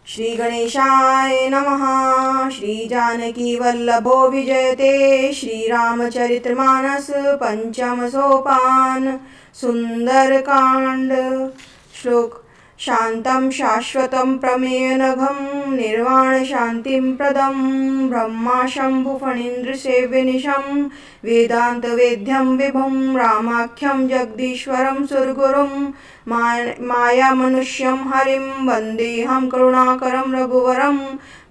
श्री गणेशाय नमः। श्री जानकी वल्लभो विजयते। श्री रामचरितमानस पंचम सोपान। सुंदरकांड। श्लोक। शांतं शाश्वतं प्रमेयनघं निर्वाण शांतिं प्रदं ब्रह्मा शंभु फणीन्द्र सेव्यनिशं वेदांत वेद्यं विभुं रामाख्यं जगदीश्वरं सुरगुरुं माया मनुष्यं हरिं वन्देऽहं करुणाकरं रघुवरं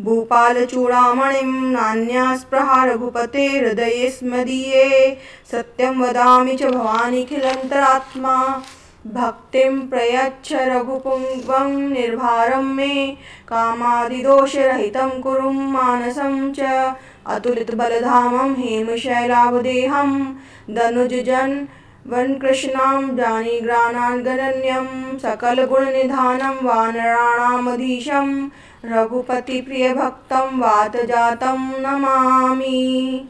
भूपालचूडामणिं नान्यास्पृहा रघुपते हृदये स्मदीये सत्यं वदामि च भवानीखिलन्तरात्मा भक्तिं प्रयच्छ रघुपुङ्गवं निर्भारं मे कामादिदोषरहितं कुरु मानसं च अतुलितबलधामं हेमशैलावदेहं दनुजजन वनकृष्णां जानिग्राणागरण्यं सकलगुणनिधानं वानराणामधीशं रघुपतिप्रियभक्तं वातजातं नमामि।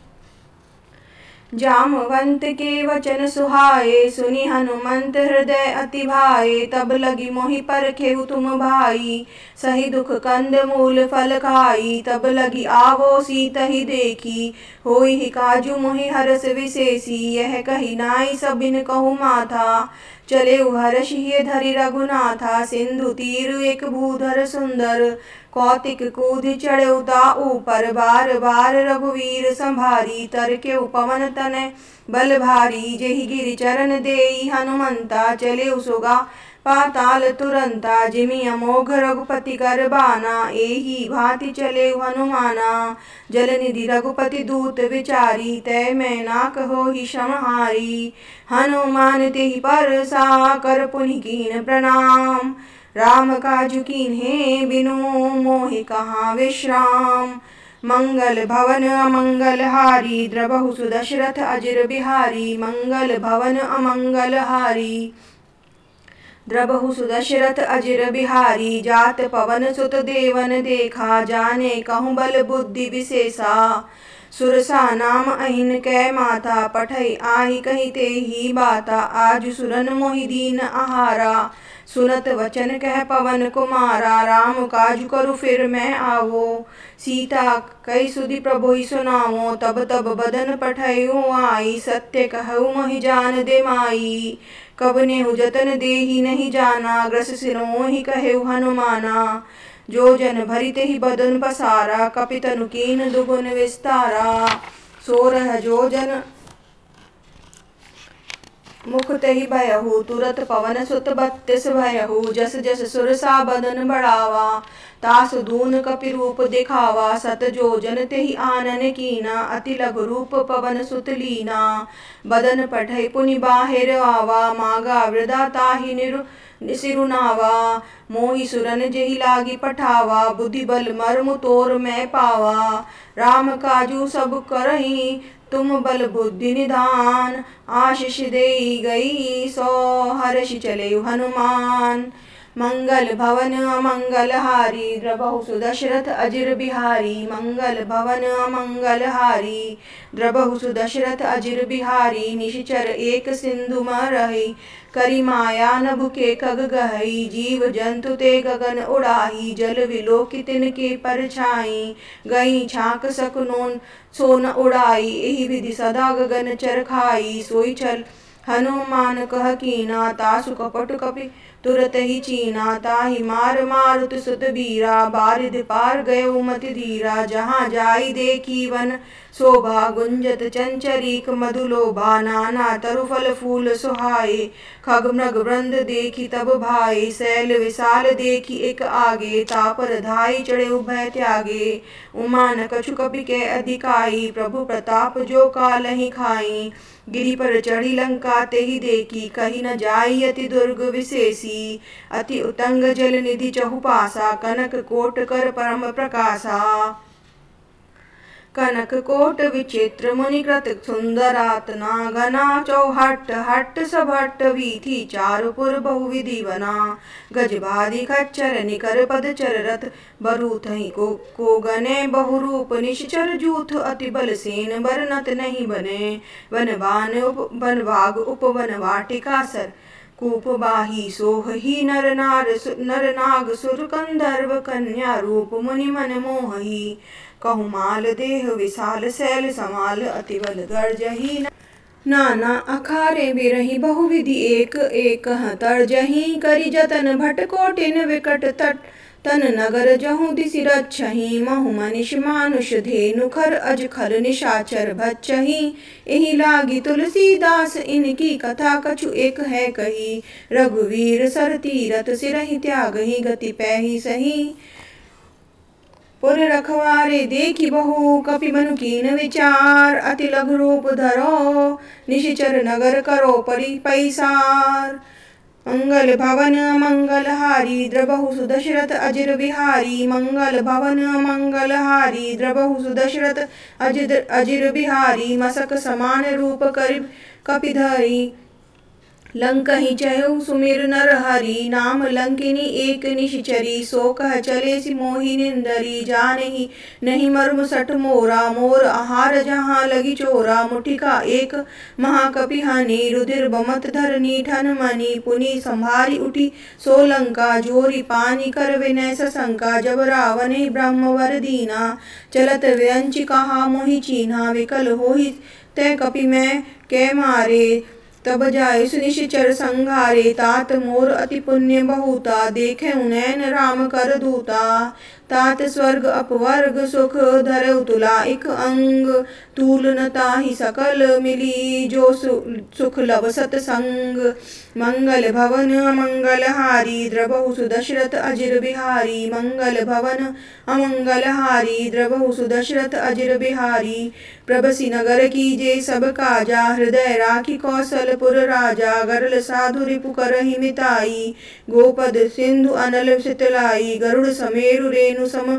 जामवंत के वचन सुहाए सुनि हनुमंत हृदय अति भाए तब लगी मोहि परखेहु तुम भाई सही दुख कंद मूल फल खाई तब लगी आवो सीतहि देखी होई ही काजू मोहि हरस विशेषी यह कही नाई सबिन कहु माथा चले हर्षिय धरि रघुनाथा सिंधु तीर एक भूधर सुंदर कौतिक कूद चढ़ौता ऊपर बार बार रघुवीर संभारी तर के उपवन तन बल भारी जेहि गिरि चरण देई हनुमंता चले उसुगा पाताल तुरंता जिमि अमोघ रघुपति कर बाना एही भांति चले हनुमाना जलनिधि रघुपति दूत विचारी तय मैं ना कहो ही समहारी हनुमान तेहि परसा कर पुनि कीन प्रणाम राम काजु कीन्हे बिनु मोहि कहाँ विश्राम मंगल भवन अमंगल हारी द्रबहु सुदशरथ अजिर बिहारी मंगल भवन अमंगल हारी द्रबहु सुदशरथ अजिर बिहारी जात पवन सुत देवन देखा जाने कहूँ बल बुद्धि विशेषा सुरसा नाम अहिन कै माथा पठई आही कही ते ही बाता आज सुरन मोहि दीन आहारा सुनत वचन कह पवन कुमारा राम काजु करु फिर मैं आवो सीता कई सुधि प्रभु ही सुनावो तब तब बदन पठयु आई सत्य कहु मोहि जान दे माई कब नेहु जतन देहि नहीं जाना ग्रस सिरों ही कहेउ हनुमाना जो जन भरित ही बदन पसारा कपितनु कीन दुगुन विस्तारा 16 जो जन मुख तेहि भयहु तुरत पवन सुत 32 भयहु जस जस सुरसा बदन बढ़ावा तास दून कपि रूप दिखावा सत जो जन तेहि आनन कीना अति लघु रूप पवन सुत लीना बदन पठै पुनि बाहिर आवा मागा वृदा ताहि सिरुनावा मोहि सुरन जेहि लागी पठावा बुद्धि बल मर्म तोर मैं पावा राम काजू सब करही तुम बल बुद्धि निधान आशीष देई गई सो हर्षि चले हनुमान मंगल भवन अमंगल हारी द्रबहु सुदशरथ अजिर बिहारी मंगल भवन अमंगल हारी द्रबहु सुदशरथ अजिर बिहारी निशिचर एक सिंधु मरहि करी माया नभ के खग गहई जीव जंतु ते गगन उड़ाही जल विलोकित तिनके परछाई गई छाक सकुनोन सोन उड़ाई एहि विधि सदा गगन चरखाई सोई चल हनुमान कह कीना तासु कपट कपि तुरत ही चीना ताहि मार मारुत सुत बीरा बारिध पार गयो मति धीरा जहाँ जाई देखी वन शोभा गुंजत चंचरीक मधुलोभा नाना तरु फल फूल सुहाए खग मृग वृंद देखी तब भाई शैल विशाल देखी एक आगे तापर धाई चढ़े उभय त्यागे उमा न कछु कपि के अधिकाई प्रभु प्रताप जो कालहि खाई गिरि पर चढ़ी लंका तेहि देखी कही न जाई अति दुर्ग विशेषी अति उतंग जल निधि चहुपासा कनक कोट कर परम प्रकाशा कनक कोट विचित्र मुनिकृत सुंदरातना घना चौहट्ट हट्ट सभट्ट वीथि चारुपुर बहुविधि बना गजबादि खच्चर निकर पदचर रथ बरूथहि को गने बहुरूप निश्चर जूथ अति बल सेन बरनत नहीं बने वनवान बनवाग उपवन वाटिका सर कूप बाही सोहही नर नाग सुर कंदर्व कन्या रूप मुनि मन मोहही। कहु माल देह विशाल शैल समाल अति बल गर्जही। नाना अखारे बिरही बहुविधि एक एक तर्जही। करि जतन भट कोटिन विकट तट तन नगर जहु दिसि रक्षही। महु मनिष मानुष धेनु खर अज खल निशाचर भच्चही। एहि लागी तुलसीदास इनकी कथा कछु एक है कही। रघुवीर सर तीरथ सिरहि त्यागही गति पैहि सही। पुर रखवारे देखी बहु कपि मनु कीन विचार। अति लघु रूप धरो निशिचर नगर करो पैसार। मंगल भवन मंगल हारी द्रबहु सुदशरथ अजिर बिहारी। मंगल भवन मंगल हारी द्रबहु सुदशरथ अजिर बिहारी। मसक समान रूप कर कपिधरी लंकहि चहु सुमिर नर हरि। नाम लंकिनी एक निशिचरी सो कह चले सि मोहि निंदरी। जानहि नहीं मर्म सठ मोरा मोर आहार जहाँ लगी चोरा। मुठिका एक महाकपि हनि रुधिर बमत धरनी ठन मनि। पुनि संभारी उठी सो लंका जोरी पानी कर विनय सशंका। जब रावण ब्रह्मवर दीना चलत व्यंच कहा मोहि चीन्हा। विकल होहि तै कपि मैं कै मारे तब जाय सुनिश्चर संघारे। तात मोर अति पुण्य बहुता देखे नैन राम कर दूता। तात स्वर्ग अपवर्ग सुख धरउ तुला एक अंग। तूल न ताहि सकल मिली जो सुख लव सतसंग। मंगल भवन मंगल हारी द्रबहु सुदशरथ अजिर बिहारी। मंगल भवन अमंगल हारी द्रबहु सुदशरथ अजिर बिहारी। प्रबसी नगर कीजे सब काजा हृदय राखी कौशलपुर राजा। गरल साधु रिपु करहि मिताई गोपद सिंधु अनल सितलाई। गरुड़ समेरु रेणु सम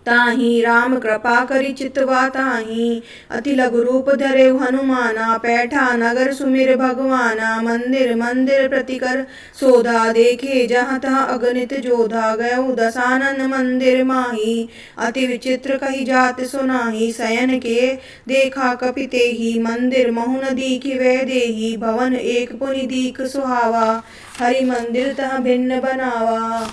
ताहि राम कृपा करि चितवा ताहि। अति लघु रूप धरेउ हनुमाना पैठा नगर सुमिर भगवाना। मंदिर मंदिर प्रतिकर सोधा देखे जहाँ तहाँ अगणित जोधा। गयउ दसानन मंदिर माही अति विचित्र कही जात सुनाही। शयन के देखा कपि तेहि मंदिर महु न दीखि वै देहि। भवन एक पुनि दीख सुहावा हरि मंदिर तह भिन्न बनावा।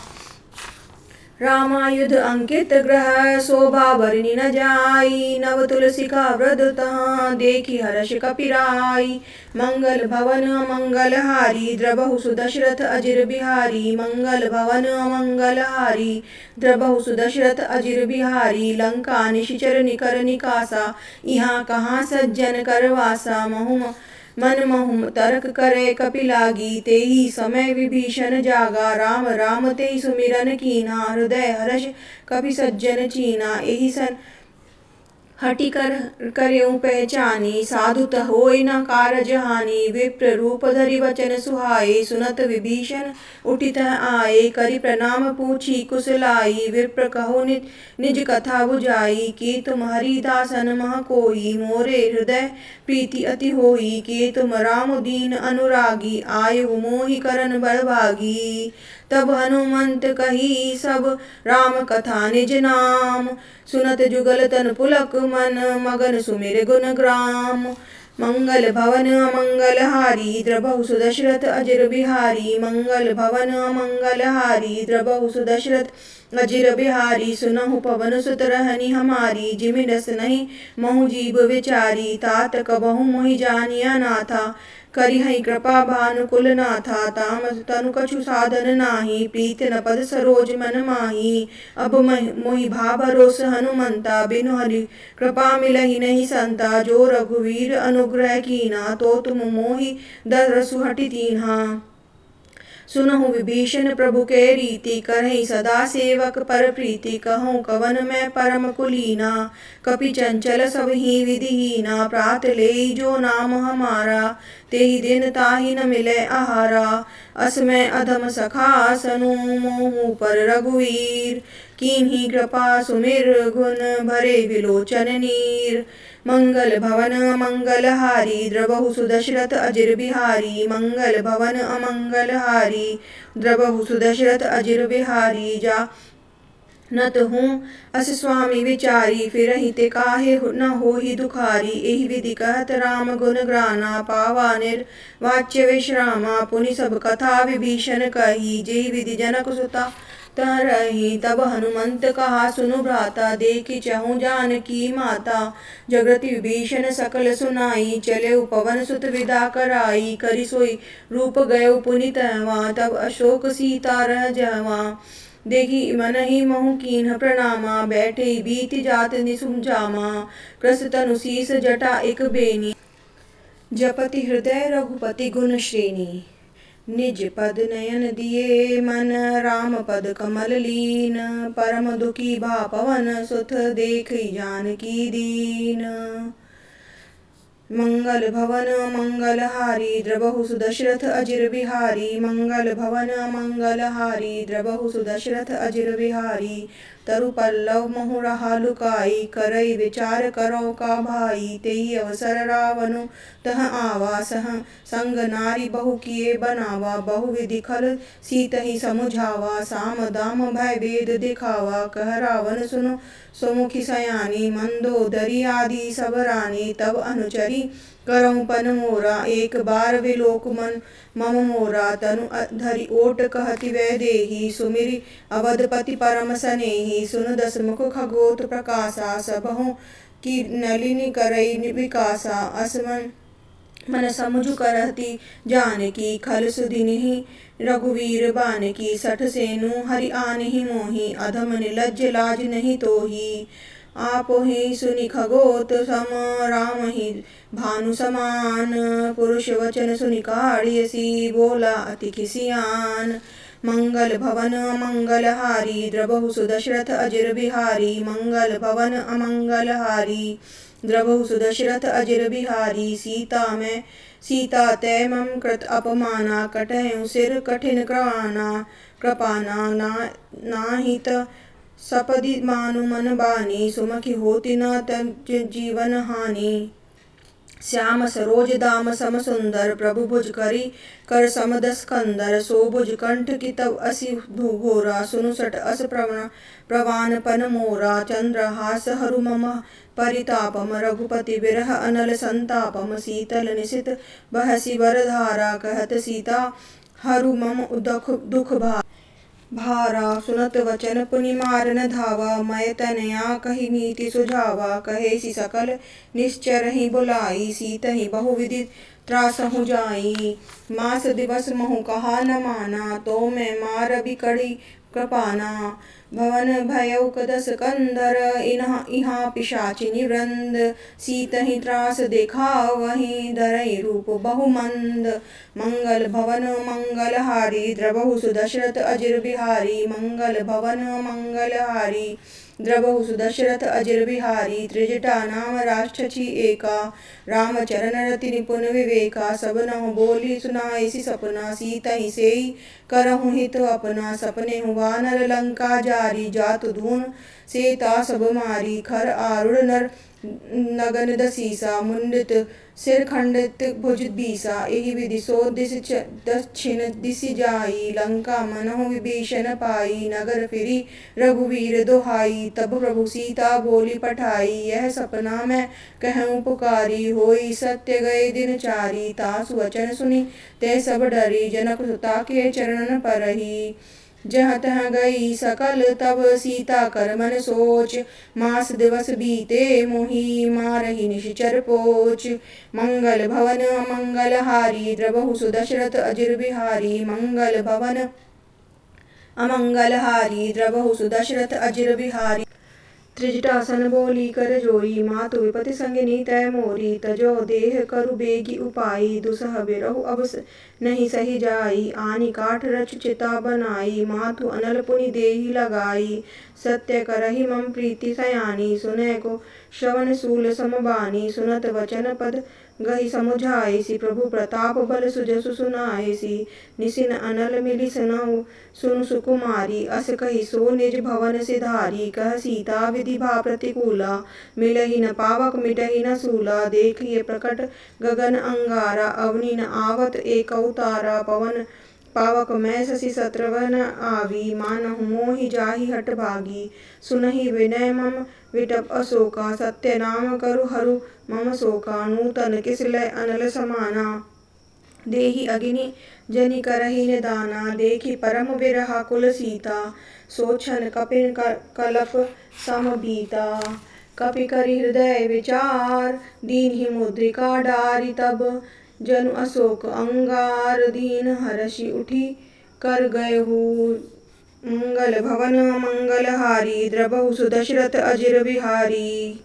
रामायुध अंकित ग्रह शोभा बरनी न जाई। नव तुलसी का व्रत तहाँ देखी हर्ष कपिराई। मंगल भवन मंगल हारी द्रबहु सुदशरथ अजिर बिहारी। मंगल भवन मंगल हारी द्रबहु सुदशरथ अजिर बिहारी। लंका निशिचर निकर निकासा यहाँ कहाँ सज्जन करवासा। मन महु तर्क करे कपि लागी तेहि समय विभीषण जागा। राम राम तेहि सुमिरन कीन्हा हृदय हर्ष कपि सज्जन चीना। एहि सन हटि करेउ पहचानी साधु होय न कारज हानि। विप्र रूप धरि वचन सुहाए सुनत विभीषण उठित आए। करि प्रणाम पूछी कुशलाई विप्र कहो निज कथा बुझाई। कि तुम हरिदासन मह कोई मोरे हृदय प्रीति अति होई। कि तुम राम दीन अनुरागी आयु मोहि करन बड़भागी। तब हनुमंत कही सब राम कथा निज नाम। सुनत जुगल तन पुलक मन मगन सुमिर गुण ग्राम। मंगल भवन मंगल हारी द्रबहु सुदशरथ अजिर बिहारी। मंगल भवन मंगल हारी द्रबहु सुदशरथ अजिर बिहारी। सुनहु पवन सुत रहनी हमारी जिमिरस नहीं महु जीव विचारी। तात कबहु मोहि जानिया नाथा करिहै कृपा भानुकुल नाथा। ताम तनु कछु साधन नाही प्रीत न पद सरोज मन माही। अब मोहि भा भरोस हनुमंता बिनु हरि कृपा मिलहि नहीं संता। जो रघुवीर अनुग्रह कीना तो तुम मोहि दरसु हटि दीन्हा। सुनहु विभीषण प्रभु के रीति करहि सदा सेवक पर प्रीति। कहूँ कवन मैं परम कुलीना कपि चंचल सब ही विधिहीना। प्रात लेई जो नाम हमारा तेहि दिन ताहि न मिले आहारा। असमय अधम सखा सनु मोहु पर रघुवीर। कीन्ही कृपा सुमिर गुण भरे विलोचन नीर। मंगल भवन मंगल हारी द्रबहु सुदशरथ अजिर बिहारी। मंगल भवन अमंगल हारी द्रबहु सुदशरथ अजिर बिहारी। न तो हूँ अस स्वामी विचारी, फिरहि ते काहे न होहि दुखारी। एहि विधि कहत राम गुण ग्राना, पावा निर्वाच्य विश्रामा। पुनि सब कथा विभीषण कही, जेहि विधि जनक सुता तह रही। तब हनुमंत कहा सुनु भ्राता, देखि चहु जानकी माता। जगति विभीषण सकल सुनाई, चले पवन सुत विदा कराई। करि सोई रूप गयो पुनि तहवा, तब अशोक सीता रह जहवा। देखी मन ही महु कीन्ह प्रणामा, बैठे बीत जात निसुम जामा। कृस तनु शीस जटा एक बेनी, जपति हृदय रघुपति गुण श्रेणी। निज पद नयन दिए मन, राम पद कमल लीन। परम दुखी भा पवन सुत, देखि जानकी दीन। मंगल भवन मंगलहारी, द्रबहु सुदशरथ अजिर बिहारी। मंगल भवन मंगलहारी, द्रबहु सुदशरथ अजिर बिहारी। तरु पल्लव महु रहा लुकाई, करई विचार करो का भाई। तेहि अवसर रावनु तह आवा, संग नारी बहु किए बनावा। बहु विधि खल सीतहि समुझावा, साम दाम भय भेद दिखावा। कह रावण सुनो सुमुखी सयानी, मंदोदरी आदि सब रानी। तब अनुचरी करहु पन मोरा, एक बार विलोक मन मम मोरा। तनु धरि ओट कहति वैदेही, सुमिरि अवधपति परम सनेही। सुन दस मुख खगोत प्रकाशा, सबहु की नलिनी करई विकासा। असमन मन समुझ करहति जानकी, खल सुधिनिहि रघुवीर बानकी। सठ सेनु हरि आनहि मोहि, अधम निलज्ज लाज नहीं तोहि। आपोहि सुनि खगोत सम, राम ही भानु समान। पुरुष वचन सुनि काढ़ियसी, बोला अति खिसियान। मंगल भवन मंगलहारी, द्रबहु सुदशरथ अजिर बिहारी। मंगल भवन अमंगलहारी, द्रबहु सुदशरथ अजिर बिहारी। सीता तै मम कृत अपमाना, कटहु सिर कठिन कृपाना। नाहित सपदि मानु मन बानी, सुमखि होति न तज जीवन हानि। श्याम सरोज दाम सम सुंदर, प्रभु भुज करी कर सम दस कंदर। सो भुज कंठ की तब असी घोरा, सुनु सट अस प्रवान पन मोरा। चंद्रहास हरु मम परितापम, रघुपति विरह अनल संतापम। शीतल निशित बहसी वरधारा, कहत सीता हरु मम दुख भारा। सुनत वचन पुनि मारन धावा, मैं तनया कहि नीति सुझावा। कहेसि सकल निश्चरहि बुलाई, सीतहि बहु विधि त्रासहु जाई। मास दिवस महु कहा न माना, तो मैं मारबि कढ़ी कृपाना। भवन भयउ दस कंधर, इहाँ पिशाचिनी वृंद। सीतहि त्रास देखावहि, धरई रूप बहु मंद। मंगल भवन मंगलहारी, द्रबहु सुदशरथ अजिर बिहारी। मंगल भवन मंगलहारी, द्रबहु सुदशरथ अजिर बिहारी। त्रिजटा नाम राक्षसी एका, राम चरण रति निपुण विवेका। सब नहुँ बोली सुनाइसी सपना, सीतहि सेई करहु हित अपना। सपने वानर लंका जारी, जातु धून सेता सब मारी। खर आरूढ़ नर नगन दसीसा, मुंडित सिर खंडित भुज बीसा। एहि विधि सो दिस दक्षिण दिशि जाई, लंका मनहु विभीषण पाई। नगर फिरी रघुवीर दोहाई, तब प्रभु सीता बोली पठाई। यह सपना मैं कहूँ पुकारी, होई सत्य गए दिन चारी। तासु वचन सुनी ते सब डरी, जनक सुता के चरणन परही। जहाँ तहाँ गई सकल तब सीता कर मन सोच, मास दिवस बीते मोहि मारहि निश्चर पोच। मंगल भवन मंगलहारी, द्रबहु सुदशरथ अजिर बिहारी। मंगल भवन अमंगलहारी, द्रबहु सुदशरथ अजिर बिहारी। त्रिजटा सन बोली कर जोई, मातु विपति संगिनी तै मोरी। तजो देह करु बेगी उपाई, दुसह बिरहु अब नहीं सही जाई। आनी काठ रच चिता बनाई, मातु अनल पुनि देहि लगाई। सत्य करहि मम प्रीति सयानी, सुनै को श्रवण सूल समबानी। सुनत वचन पद गहि समुझाइसी, प्रभु प्रताप बल सुजसु सुनाइसी। निसिन अनल मिलि सुनु सुकुमारी, अस कहि सो निज भवन सिधारी। कह सीता विधि भा प्रतिकूला, मिलहि न पावक मिटहि न सूला। देखिए प्रकट गगन अंगारा, अवनि न आवत एक तारा। पवन पावक मैं शशि शत्रवन आवी, मानहु मोहि जाहि हट भागी। सुनहि विनय मम विटप अशोका, सत्य नाम करु हरु मम शोका। नूतन किस लय अनल समाना, देहि अग्नि जनि करहि निदाना। देखि परम बिरहा कुल सीता, सोचन कपिन कलप सम बीता। कपि करि हृदय विचार, दीन्हि मुद्रिका डारि तब। जनु अशोक अंगार, दीन हरषि उठि कर गयहु। मंगल भवन अमंगलहारी, द्रबहु सुदशरथ अजिर बिहारी।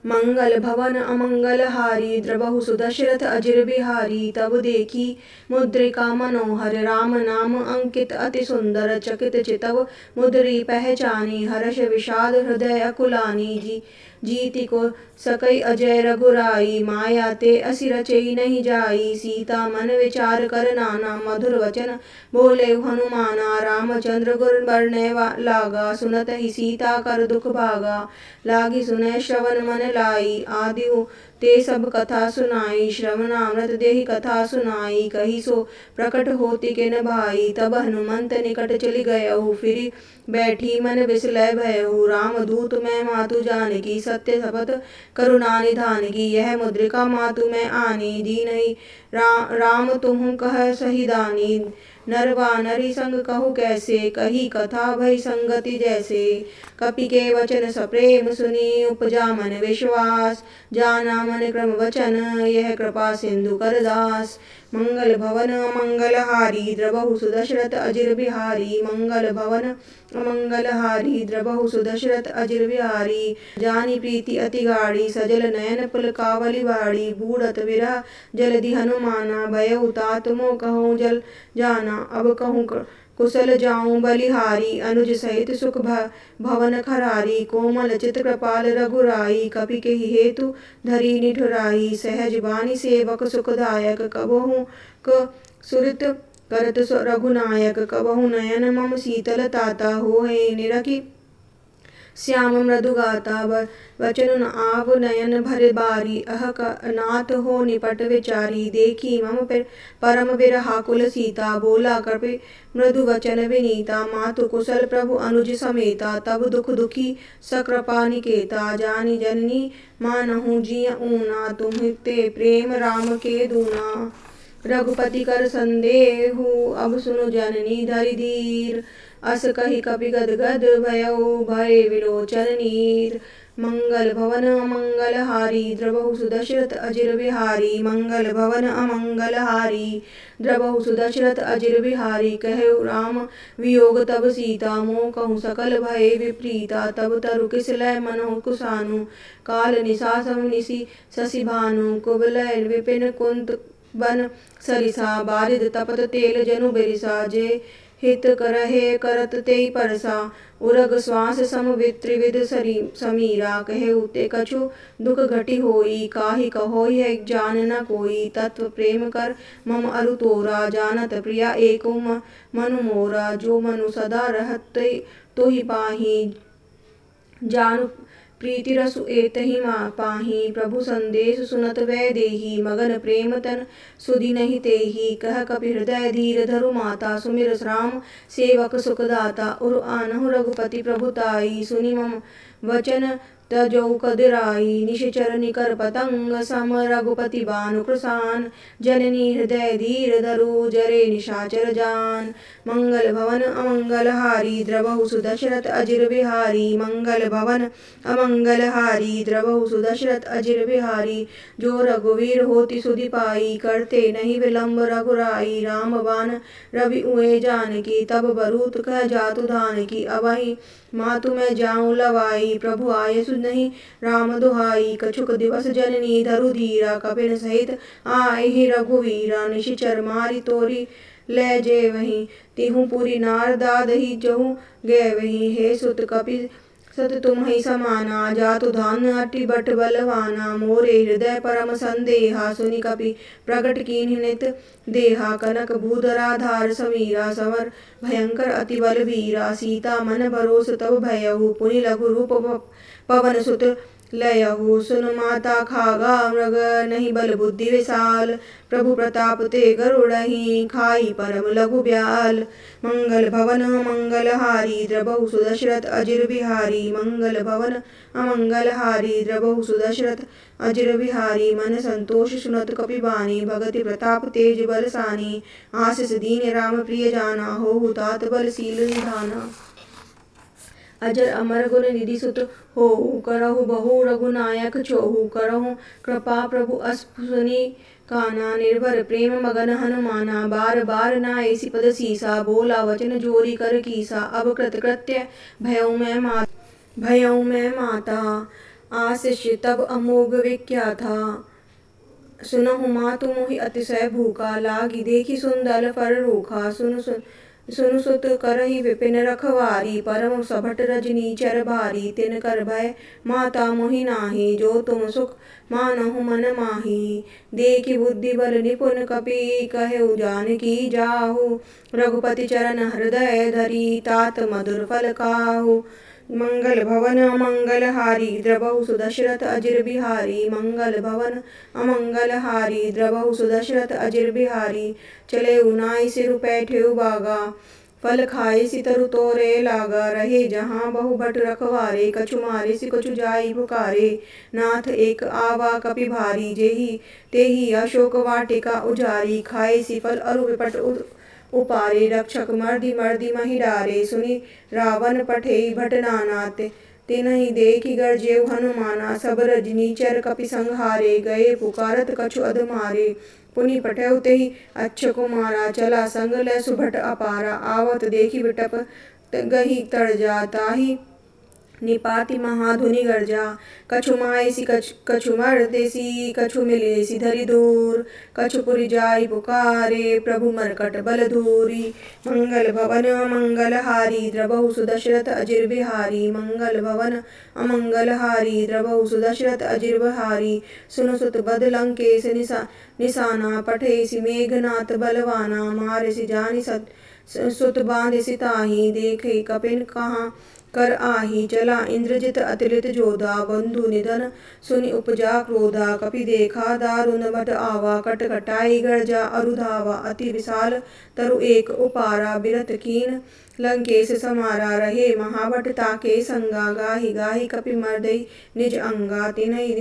मंगल भवन अमंगलहारी, द्रबहु सुदशरथ अजिर बिहारी। तब देखी मुद्रिका मनोहर, राम नाम अंकित अति सुंदर। चकित चितव मुद्री पहचानी, हर्ष विषाद हृदय अकुलानी। जीति को सकै अजय रघुराई, माया ते असि रचई नहीं जाई। सीता मन विचार कर नाना, मधुर वचन बोले हनुमाना। रामचंद्र गुर बरनय लागा, सुनत ही सीता कर दुख भागा। लागी सुनय श्रवण मन लाई, आदिहु ते सब कथा सुनाई। श्रवणामृत देहि कथा सुनाई, कही सो प्रकट होति किन भाई। तब हनुमंत निकट चलि गयहु, फिरि बैठी मन बिसलय भयहु। राम दूत मैं मातु जानकी, सत्य शपथ करुणा निधान की। यह मुद्रिका मातु मैं आनी, दीनहि राम तुहु कह सही दानी। नर वा नरी संग कहु कैसे, कही कथा भई संगति जैसे। कपि के वचन सप्रेम सुनी, उपजा मन विश्वास। जाना मन क्रम वचन, यह कृपा सिंधु कर दास। मंगल भवन अमंगलहारी, द्रबहु सुदशरथ अजिर बिहारी। मंगल भवन अमंगलहारी, द्रबहु सुदशरथ अजिर बिहारी। जानी प्रीति अति गाढ़ी, सजल नयन पुलकावली बाड़ी। बूढ़त विरह जलधि हनुमाना, भयउ तात मोह कहूँ जल जाना। अब कहूँ कुशल जाऊँ बलिहारी, अनुज सहित सुख भवन खरारी। कोमल चित कृपाल रघुराई, कपि के हेतु धरी निठुराई। सहज बानी सेवक सुखदायक, कबहु सुरत करत रघुनायक। कबहु नयन मम शीतल ताता, होए निरखि श्याम मृदु गाता। वचन न आव नयन भर बारी, अह नाथ हो निपट विचारी। देखी मम परम बिरहा कुल सीता, बोला कपि मृदु वचन विनीता। मातु कुशल प्रभु अनुज समेता, तब दुख दुखी सकृपा निकेता। जानी जननी मानहु जिय ऊना, तुम्हि ते प्रेम राम के दूना। रघुपति कर संदेहु, अब सुनु जननी धरि धीर। अस कहि कपि गदगद भयउ, भय विलोचन नीर। मंगल भवन अमंगलहारी, द्रबहु सुदशरथ अजिर बिहारी। मंगल भवन अमंगलहारी, द्रबहु सुदशरथ अजिर बिहारी। कहु राम वियोग तब सीता, मोह कहूँ सकल भय विप्रीता। तब तरु किस लय मनहु कुसानु, काल निशा सम निशि शशि भानु। कुबलय विपिन कुंत बन सरिसा, बारिद तपत तेल जनु बिरिसा। जे हित करहे करत तेई परसा, उरग श्वास सम त्रिविध समीरा। कहु ते कछु दुख घटी होई, काहि कहोई है जान न कोई। तत्व प्रेम कर मम अरु तोरा, जानत प्रिया एको मनु मोरा। जो मनु सदा रहत तोहि पाहि, जानु प्रीति रसु एतहि पाहि। प्रभु संदेश सुनत वैदेही, मगन प्रेम तन सुधि नहीं तेहि। कह कपि हृदय धीर धरु माता, सुमिर राम सेवक सुखदाता। उर आनहु रघुपति प्रभुताई, सुनि मम वचन तजौ कदराई। निशिचर निकर पतंग सम, रघुपति बानु कृसान। जननी हृदय धीर धरु, जरे निशाचर जान। मंगल भवन अमंगलहारी, द्रबहु सुदशरथ अजिर बिहारी। मंगल भवन अमंगलहारी, द्रबहु सुदशरथ अजिर बिहारी। जो रघुवीर होति सुधि पाई, करते नहीं विलंब रघुराई। राम बान रवि उए जानकी, तब बरूत कह जातु धानकी। अबहि मातु मैं जाऊँ लवाई, प्रभु आये नहीं राम दुहाई। कछुक दिवस जननी धरु धीरा, कपिन सहित आए रघुवीरा। निशिचर मारी तोरी ले जे वहीं, तिहु पुरी नार दादहि जहु गे वहीं। हे सुत कपि सत तुम ही समाना, जातु धान अति बट बलवाना। मोरे हृदय परम संदेहा, सुनि कपि प्रगट कीन्हि नित देहा। कनक भूधरा धार समीरा, संवर भयंकर अति बलवीरा। सीता मन भरोस तब भयहु, पुनि लघु रूप पवन सुत लयहु सुन माता खागा मृग नहीं बल बुद्धि विशाल। प्रभु प्रताप ते गरुड़हि खाई परम लघु ब्याल। मंगल भवन मंगल हारी द्रबहु सुदशरथ अजिर बिहारी। मंगल भवन अमंगल हारी द्रबहु सुदशरथ अजिर बिहारी। मन संतोष सुनत कपि बानी भगति प्रताप तेज बल सानी। आशीष दीन राम प्रिय जाना होहु तात बल शील निधाना। अजर अमर गुण निधि सुत होहु करहु बहु रघुनायक छोहु। करहु कृपा प्रभु अस सुनी काना। निर्भर प्रेम मगन हनुमाना। बार बार नाए सिपद सीसा। बोला वचन जोरी कर कीसा। अब कृत कृत्य भयउ मैं माता। आशीष तब अमोघ विख्याता। सुनहु मातु मोहि अतिशय भूखा। लागी देखी सुंदर फर रूखा। सुनु सुत करहि विपिन रखवारी। परम सभट रजनी चर भारी। तिन कर भय माता मोहि नाही। जो तुम सुख मानहु मन माही। देखि बुद्धि बल निपुण कपि कहु जानकी जाहु। रघुपति चरण हृदय धरी तात मधुर फल खाहु। मंगल भवन अमंगल हारी द्रबहु सुदशरथ अजिर बिहारी। मंगल भवन अमंगल हारी द्रबहु सुदशरथ अजिर बिहारी। चले उनाई सिर पैठेउ बागा। फल खाए सितरु तोरे लागा। रहे जहाँ बहु भट रखवारे। कछु मारे सि कछु जाई पुकारे। नाथ एक आवा कपि भारी। जेहि तेहि अशोक वाटिका उजारी। खाए सि फल अरु विपट उपारे। रक्षक मर्दि मर्दि महि डारे। सुनि रावण पठेई भट नाना। तिनहि देखि गरजेउ हनुमाना। सब रजनी चर कपि संहारे। गए पुकारत कछु अधमारे। पुनि पठेउ तेहि अच्छ कुमारा। चला संग लै सुभट अपारा। आवत देखि बिटप गही तड़जा। ताहि निपाति महाधुनि गर्जा। कछु मायसी कछु मर्देसी। कछु मिलेसी धरि दूर। कछु पुरि जाई पुकारे। प्रभु मरकट बल धूरी। मंगल भवन अमंगल हारी द्रबहु सुदशरथ अजिर बिहारी। मंगल भवन अमंगल हारी द्रबहु सुदशरथ अजिर बिहारी। सुन सुत बद लंकेश निशाना। पठेसी मेघनाथ बलवाना। मारेसी जानि सुत बांधेसी ताहि। देखे कपिन कहाँ कर आही। चला इंद्रजित अतिलित जोधा। बंधु निधन सुनि उपजा क्रोधा। कपि देखा दारुण भट आवा। कट कटाई गर्जा अरु धावा। अति विशाल तरु एक उपारा। बिरत कीन लंकेश समारा। रहे महाभट ताके संगा। गाहि गाहि कपि मर्दई निज अंगा। तिन्हि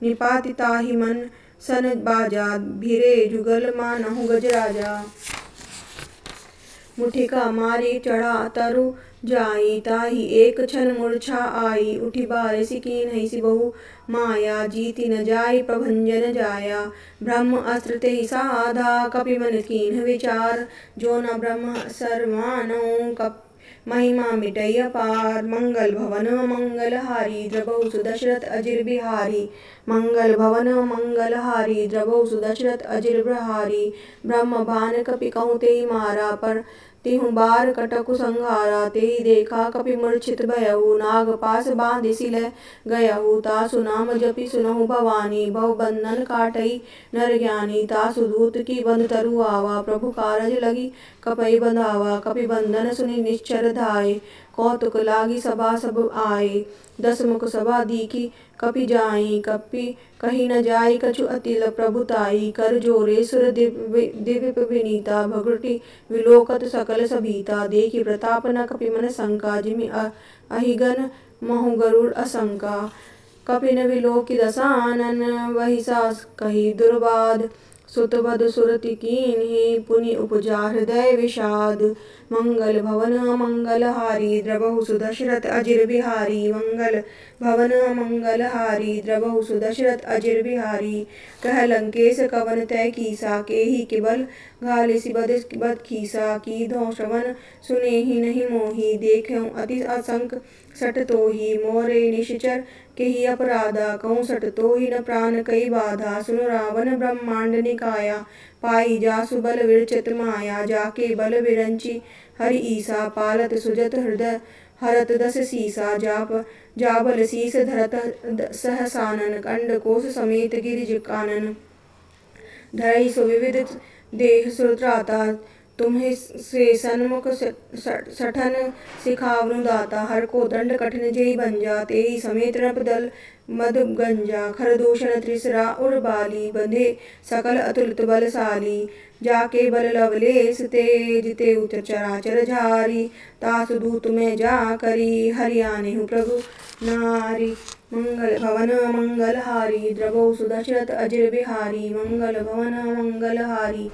निपाति ताहि मन सन बाजा। भिरे जुगल मानहु गजराजा। मुठिका मारी चढ़ा तरु जाई। ताहि एक क्षण मूर्छा आई। उठि बारिसि कीन्हैसि बहु माया। जीति न जाई प्रभंजन जाया। ब्रह्म अस्त्र तेहि साधा। कपि मन कीन्ह विचार। जो न ब्रह्म सरमानौ महिमा मिटई अपार। मंगल भवन मंगल हारी द्रबहु सुदशरथ अजिर बिहारी। मंगल भवन मंगल हारी द्रबहु सुदशरथ अजिर बिहारी। ब्रह्म भान कपि कहूँ तेहि मारा। पर तिहु बार कटकु संहारा। तेहि देखा कपि मूर्छित भयहु। नाग पास बांधिसि लै गयहु। तासु नाम जपि सुनहु भवानी। भव बंधन काटई नर ज्ञानी। तासु दूत की बंध तरु आवा। प्रभु कारज लगी कपई बंधावा। कपि बंधन सुनि निश्चर धाये। कौतुक लागी सभा सब आए। दस मुख सभा दीखी कपि जाई। कपि कही न जाई कछु अतिल प्रभुताई। कर जोरे सुर दिव्य विनीता। भगुटी विलोकत सकल सभीता। देखि प्रताप न कपि मन शंका। जिमि अहिगन महु गरुड़ असंका। कपि न विलोकि दसानन। वही सास कही दुर्बाद। सुत बध सुरति कीन्हि पुनि उपजा हृदय विषाद। मंगल भवन अमंगल हारी द्रबहु सुदशरथ अजिर बिहारी। मंगल भवन अमंगल हारी द्रबहु सुदशरथ अजिर बिहारी। कह लंकेश कवन तय कीसा। केहि के बल घालिसि बद खीसा। कीधो श्रवण सुनेहि नहीं मोहि। देखऊँ अति असंक सट तोहि। मोरे निश्चर केहि अपराधा। कहूँ सट तोहि न प्राण कई बाधा। सुनो रावण ब्रह्मांड निकाया। पाई जासु बल विरचित माया। जाके बल विरंचि हरि ईसा। पालत सुजत हृदय हरत दस सीसा। जाबल शीस धरत सहसानन। कंड कोश समेत गिरिज कानन। धरई सुविविध देह सुत्राता। तुम्हें से सन्मुख सठन सिखावनु दाता, हर को दंड कठिन जेहि बंजा, तेहि समेत नृप दल मद गंजा, खरदूषण त्रिसरा उर बाली, बंधे सकल अतुलित बलशाली, जाके बल लवलेश तेज ते उत चराचर झारी, तासु दूत में जा करी, हरियाणे हूँ प्रभु नारी। मंगल भवन मंगलहारी, द्रवौ सुदशरथ अजिर बिहारी, मंगल भवन मंगलहारी,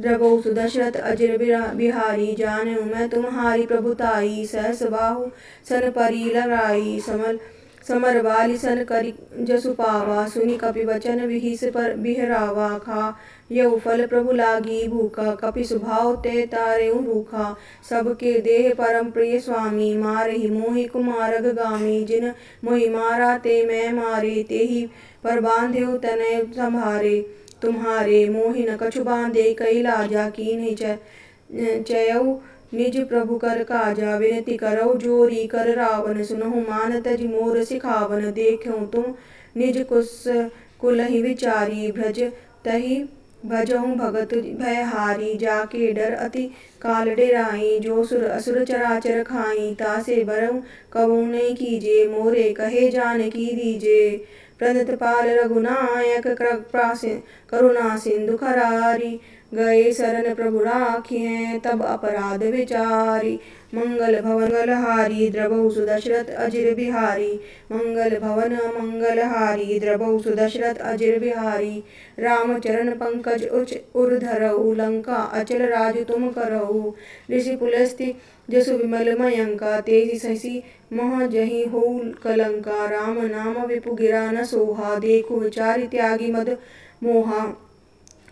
द्रवौ सुदशरथ अजिर बिहारी, जानेऊ मैं तुम्हारी प्रभुताई, सहस बाहु सन परी लगाई, समर बाली सन करी जसु पावा, सुनि कपि वचन विहिस पर बिहरावा, खा यऊ फल प्रभु लागी भूखा, कपि सुभाव ते तारेऊ रूखा, सबके देह परम प्रिय स्वामी, मारहि मोहि कुमारग गामी, जिन मोहि मारा ते मैं मारे, तेहि पर बांधेउ तनय संभारे, तुम्हारे मोहि न कछु बांधे, कई लाजा कीन्हि चयऊ निज प्रभु कर काजा, विनती करौ जोरी कर रावण, सुनहु मान तज मोर सिखावन, देखऊँ तुम निज कुलहि विचारी, भ्रज तहि भजहु भगत भयहारी, जाके डर अति काल डेराई, जो सुर असुर चराचर खाई, तासे बरऊ कबहु नहीं कीजे, मोरे कहे जानकी दीजे, प्रणत पाल रघुनायक करुणा सिंधु खरारी, गए शरण प्रभु राखिए तब अपराध विचारी, मंगल भवन मंगलहारी, द्रवौ सुदशरथ अजिर बिहारी, मंगल भवन मंगलहारी, द्रवौ सुदशरथ अजिर बिहारी, राम चरण पंकज उच उर धरऊ, लंका अचल राजु तुम करऊ, ऋषि पुलस्त्य जसु विमल मयंका, तेहि ससी मह जहि होऊ कलंका, राम नाम विपु गिरा न सोहा, देखु विचारि त्यागी मद मोहा,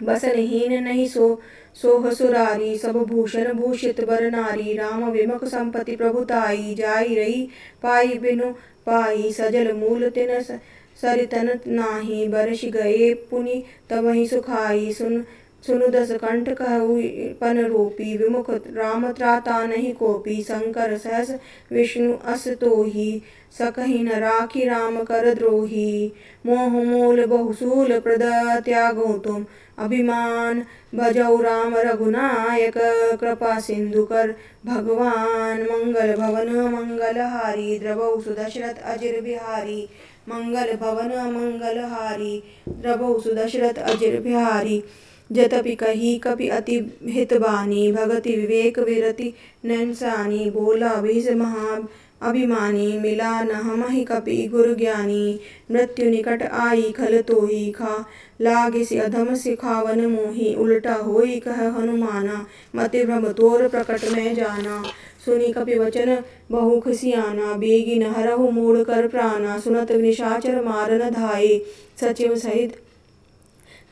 बसनहीन नहीं सोह सुरारी, सब भूषण भूषित बर नारी, राम विमुख संपत्ति प्रभुताई, जाई रही पाई बिनु पाई, सजल मूल तिन सरितन नाही, बरस गए पुनि तबहि सुखाई, सुनु दस कंठ कहु पन रोपी, विमुख राम त्राता नहीं कोपी, शंकर सहस विष्णु अस तोहि, सकहि न राखी राम कर द्रोही, मोह मूल बहुसूल प्रद त्यागो तुम अभिमान, भजौ राम रघुनायक कृपा सिंधु कर भगवान, मंगल भवन मंगलहारी, द्रवौ सुदशरथ अजिर बिहारी, मंगल भवन मंगलहारी, द्रवौ सुदशरथ अजिर बिहारी, जतपि कही कपि अति हितबानी, भगति विवेक विरति नैनसानी, बोला विष महा अभिमानी, मिला न हमहि कपि गुरु ज्ञानी, मृत्यु निकट आई खल तोहि, खा लागिसि अधम सिखावन मोहि, उल्टा होई कह हनुमाना, मति भ्रम तोर प्रकट में जाना, सुनि कपि वचन बहु खिसियाना, बेगी न हरहु मूढ़ कर प्राणा, सुनत निशाचर मारन धाये, सचिव सहित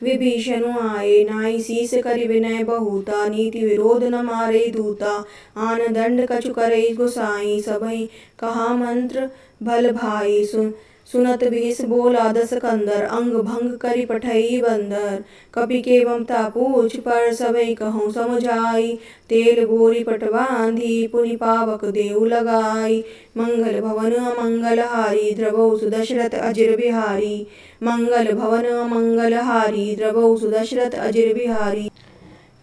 विभीषण आए, नाई शीस करि विनय बहुता, नीति विरोध न मारे दूता, आन दंड कछु करई गुसाई, सबहि कहा मंत्र भल भाई, सुनत विष बोला दस कंदर, अंग भंग करि पठई बंदर, कपि के ममता पूछ पर सबई कहूँ समुझाई, तेल बोरी पट बांधी पुनि पावक देउ लगाई, मंगल भवन मंगलहारी, द्रवौ सुदशरथ अजिर बिहारी, मंगल भवन मंगलहारी, द्रवौ सुदशरथ अजिर बिहारी,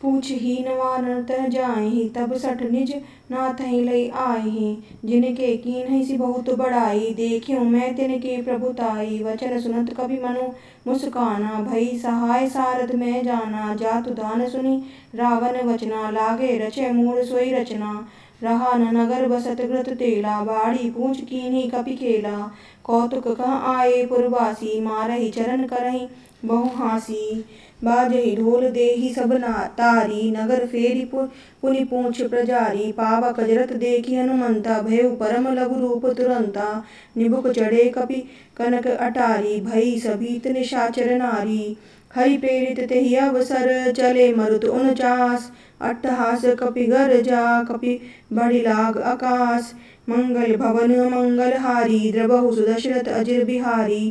पूछहि न वानर तर जाहि, तब सठ निज नाथहि लई आहि, जिनके कीन्हि सि बहुत बड़ाई, देखियो मैं तिनके प्रभुताई, वचन सुनत कपि मनु मुस्काना, भई सहाय सारथ में जाना, जातु दान सुनि रावण वचना, लागे रचय मूढ़ सोई रचना, रहा न नगर बसत घृत तेला, बाढ़ी पूछ कीन्हि कपि केला, कौतुक कह आए पुरवासी, मारहि चरण करहि बहु हासी, बाजहि ढोल देहि सब तारी, नगर फेरी पुनि पूछ प्रजारी, पावक जरत देखि हनुमंता, भयउ परम लघु रूप तुरंता, निबुक चढ़े कपि कनक अटारी, भई सभीत निशाचर नारी, हरि प्रेरित तेहि अवसर, चले मरुत 49, अट्टहास कपि गरजा, कपि बढ़ि लाग आकाश, मंगल भवन मंगलहारी, द्रवहु सुदशरथ अजिर बिहारी,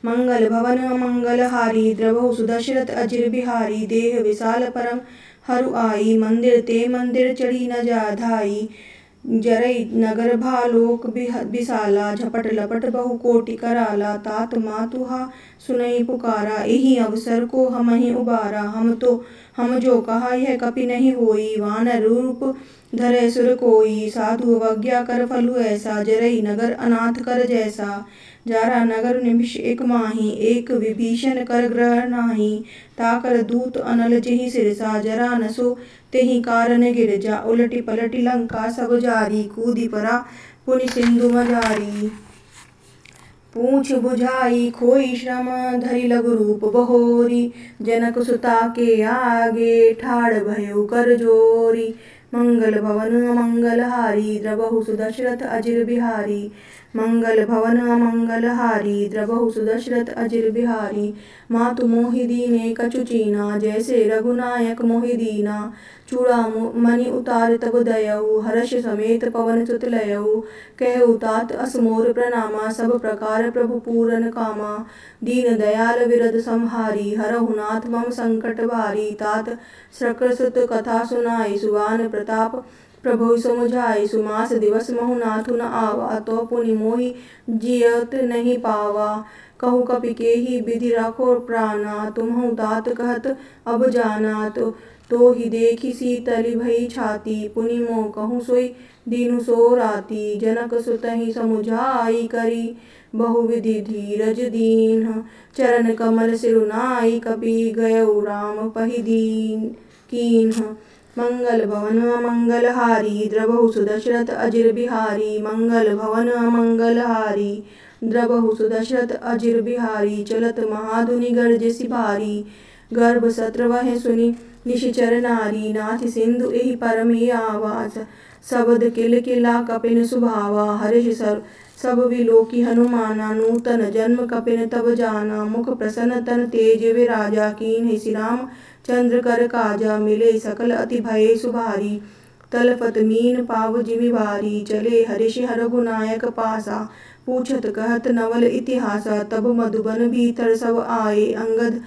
मंगल भवन मंगलहारी, द्रवहु सुदशरथ अजिर बिहारी, देह विशाल परम हरु आई, मंदिर ते मंदिर चढ़ी न जा धाई, जरई नगर भालोक विशाला, झपट लपट बहु कोटि कराला। तात मातुहा सुनई पुकारा, एहि अवसर को हमहि उबारा। हम जो कहा यह कपि नहीं होई, वानर रूप धरे सुर कोई। साधु अवज्ञा कर फलु ऐसा, जरई नगर अनाथ कर जैसा। जारा नगर निमिष एक माही, एक विभीषण कर ग्रह नाही। ताकर दूत अनल जेहि सिरसा, जरा न सो तेहि कारण गिरजा। उलटि पलटि लंका सब जारी, कूदि परा पुनि सिंधु मझारी। पूछ बुझाई खोई श्रम, धरि लघु रूप बहोरी। जनक सुता के आगे, ठाड़ भयो कर जोरी। मंगल भवन मंगल हारी, द्रवहु सुदशरथ अजिर बिहारी। मंगल भवन मंगल हारी, द्रवहु सुदशरथ अजिर बिहारी। मातु मोहि दीने कछु चीना, जैसे रघुनायक मोहि दीना। चूड़ामणि उतार तब दयऊ, हर्ष समेत पवन सुत लयऊ। कहु तात अस मोर प्रणामा, सब प्रकार प्रभु पूरन कामा। दीन दयाल विरद संहारी, हरहु नाथ मम संकट भारी। तात शक्र सुत कथा सुनाई, सुबान प्रताप प्रभु समुझाई। सुमास दिवस महु नाथु न आवा, तो पुनि मोहि जियत नहीं पावा। कहु कपि केहि विधि राखो प्राणा, तुम्हु तात कहत अब जाना। तो ही देखि शीतलि भई छाती, पुनि मोह कहूँ सोई दीनु सो राती। जनक सुतहि समुझाई, करी बहुविधि धीरज दीन्ह। चरण कमल सिरुनाई, कपि गयउ राम पहि दीन कीन्ह। मंगल भवन मंगल हारी, द्रवहु सुदशरथ अजिर बिहारी। मंगल भवन मंगल हारी, द्रवहु सुदशरथ अजिर बिहारी। चलत महाधुनि गरजसि भारी, गर्भ सत्र वह सुनि निशिचर नारी। नाथि सिंधु एहि परमे आवास, शब्द किल किला कपिन सुभावा। हर्ष सब विलोकी हनुमाना, नूतन जन्म कपिन तब जाना। मुख प्रसन्न तन तेज विराजा, कीन्हि श्री राम चंद्र कर काजा। मिले सकल अति भये सुभारी, तलपत मीन पाव जिमि भारी। चले हर्षि रघुनायक पासा, पूछत कहत नवल इतिहासा। तब मधुबन भीतर सब आए, अंगद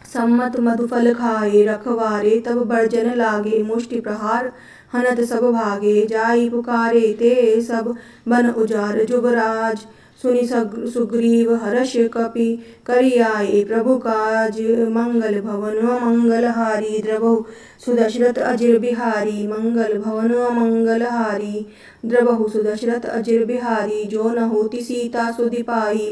सम्मत मधुफल खाए। रखवारे तब बर्जन लागे, मुष्टि प्रहार हनत सब भागे। जाई पुकारे ते सब बन उजार जुबराज। सुनि सुग्रीव हर्ष कपि करि आए, प्रभु काज। मंगल भवन मंगल हारी, द्रवहु सुदशरथ अजिर बिहारी। मंगल भवन मंगल हारी, द्रवहु सुदशरथ अजिर बिहारी। जो न होती सीता सुधि पाई,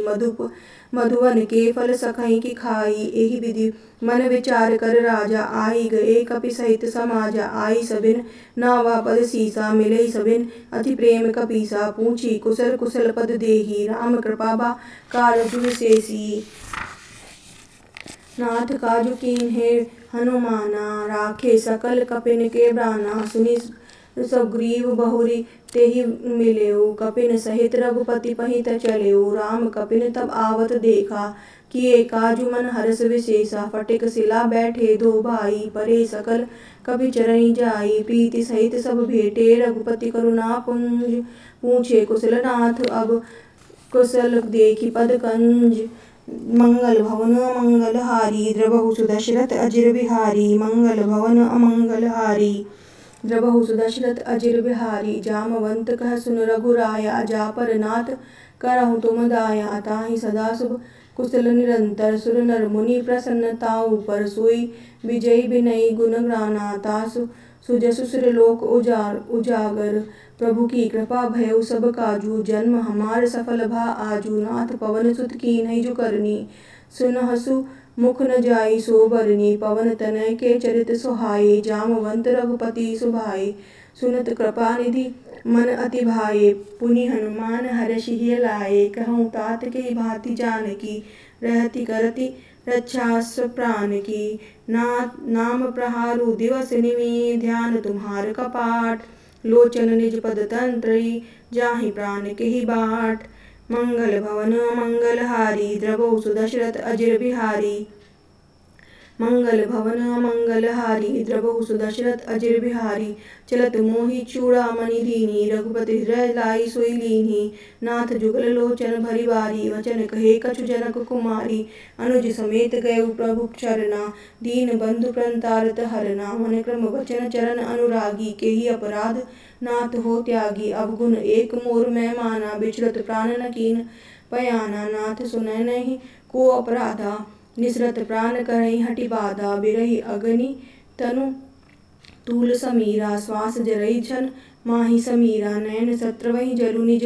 मधुवन के फल सखई की खाई। एहि विधि मन विचार कर राजा, आई गए कपि सहित समाजा। आई सबिन नावा पद सीसा, मिले सबिन अति प्रेम कपीसा। पूछी कुशल कुशल पद देही, राम कृपा बा कारजु विशेषी। नाथ काजु कीन्हे हनुमाना, राखे सकल कपिन के प्राणा। सुनि सुग्रीव बहुरी तेहि मिलेउ, कपिन सहित रघुपति पहित चलेउ। राम कपिन तब आवत देखा, किए काजु मन हर्ष विशेषा। फटिक शिला बैठे दो भाई, परे सकल कपि चरनि जाई। प्रीति सहित सब भेटे, रघुपति करुणा पुंज। पूछे कुशल नाथ अब कुशल देखि पद कंज। मंगल भवन मंगल हारी, द्रवहु सुदशरथ अजिर बिहारी। मंगल भवन अमंगल हारी, द्रवहु सुदशरथ अजिर बिहारी। जामवंत कह सुन रघुराया, जा पर नाथ करहु तुम दाया। ताहि सदा शुभ कुशल निरंतर, सुर नर मुनि प्रसन्न ताऊ पर। सोई विजयी विनयी गुण गाना, तासु सुजसु श्रीलोक उजागर। प्रभु की कृपा भयउ सब काजू, जन्म हमार सफल भा आजू। नाथ पवन सुत कीन्हि जो करनी, सुनहसु मुख न जाई सो बरनी। पवन तनय के चरित सुहाए, जामवंत रघुपति सुभाए। सुनत कृपा निधि मन अति भाए, पुनि हनुमान हर्षि लाए। कहूँ तात के भांति जानकी, रहति करति रक्षा प्राण की। नाम प्रहारु दिवस निमि, ध्यान तुम्हार कपाट। लोचन निज पद तंत्री, जाहि प्राण केहि बाट। मंगल भवन मंगल हारी, द्रवहु सुदशरथ अजिर बिहारी। मंगल भवन मंगल हारी, द्रवहु सुदशरथ अजिर बिहारी। चलत मोहि चूड़ामणि दीनी, रघुपति हृदय लाई सोई लीन्ही। नाथ जुगल लोचन भरि बारी, वचन कहे कछु जनक कुमारी। अनुज समेत गयउ प्रभु चरना, दीन बंधु प्रंतारत हरना। मन क्रम वचन चरण अनुरागी, केहि अपराध नाथ हो त्यागी अवगुण एक मोर मैं माना, बिचरत प्राण न कीन पयाना, नाथ सुनय नहीं को अपराधा, निसरत प्राण करहि हटि बाधा, बिरहि अग्नि तनु तूल समीरा, श्वास जरई छन माही समीरा, नयन शत्रवहि जरु निज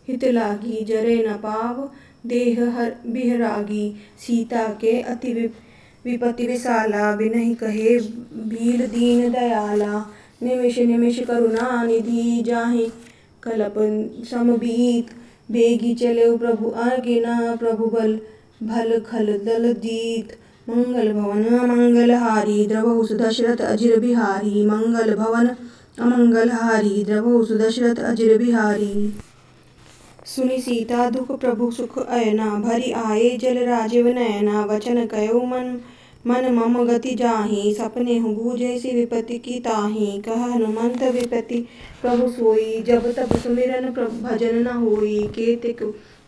हित लागी, जरे न पाव देह बिहरागी, सीता के अति विपति विशाला, बिनहि कहे भील दीन दयाला, निमिष निमिष करुणा निधि, जाहि कलप समबीत, बेगी चले प्रभु आज्ञा, प्रभु बल भल खल दल जीत, मंगल भवन अमंगल हारी, द्रवहु सुदशरथ अजिर बिहारी, मंगल भवन अमंगल हारी, द्रवहु सुदशरथ अजिर बिहारी। सुनि सीता दुख प्रभु सुख अयना, भरि आए जल राजीव नयना, वचन कयो मन मम गति जाहि, सपनेहु बूझे सि विपति की ताहि, कह हनुमंत विपति प्रभु सोई, जब तब सुमिरन भजन न होई, केतिक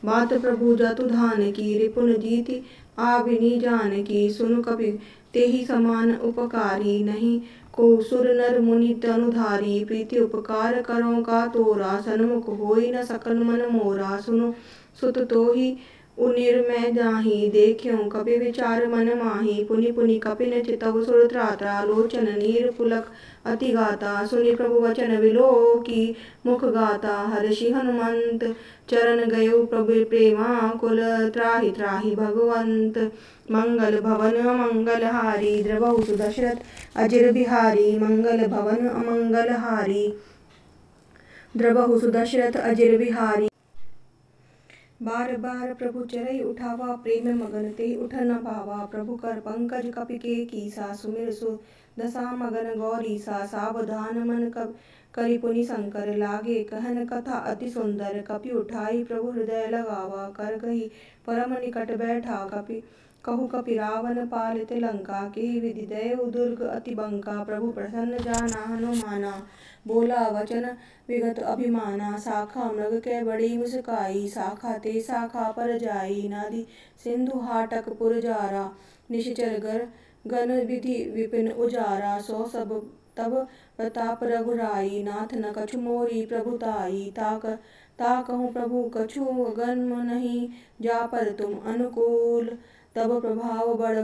बात प्रभु जतु धान की, रिपुन जीति आबिनी जानकी, सुनु कपि तेहि समान उपकारी, नहीं को सुर नर मुनि तनुधारी, प्रीति उपकार करो का तोरा, सन्मुख होई न सकल मन मोरा, सुनु सुत तोहि उनिरमै जाहि, देखियो कपि विचार मन माहि, पुनि पुनि कपिन चितव सुर त्राता, लोचन नीर पुलक अति गाता, सुनि प्रभु वचन विलोकी मुख गाता, हर्षि हनुमंत चरण गयो प्रभु प्रेमा कुल, त्राहि त्राहि भगवंत, मंगल भवन अमंगल हारी, द्रवहु सुदशरथ अजिर बिहारी, मंगल भवन अमंगल हारी, द्रवहु सुदशरथ अजिर बिहारी। बार बार प्रभु चरई उठावा, प्रेम मगन तेहि उठ न पावा, प्रभु कर पंकज कपि के कीसा, सुमिर सुदशा मगन गौरीसा, सावधान मन करि पुनि शंकर, लागे कहन कथा अति सुंदर, कपि उठाई प्रभु हृदय लगावा, कर कही परम निकट बैठा, कहु कपि रावण पालित लंका, के विधि दयो दुर्ग अति बंका, प्रभु प्रसन्न जाना हनुमाना, बोला वचन विगत अभिमाना, शाखा मृग के बड़ी मुस्काई, शाखा ते शाखा पर जाई, नदी सिंधु हाटक पुर जारा, निश्चर गण विधि विपिन उजारा, सो सब तब प्रताप रघुराई, नाथ न कछु मोरी प्रभुताई, ताकहु प्रभु कछु गन्म नहीं, जा पर तुम अनुकूल, तब प्रभाव बड़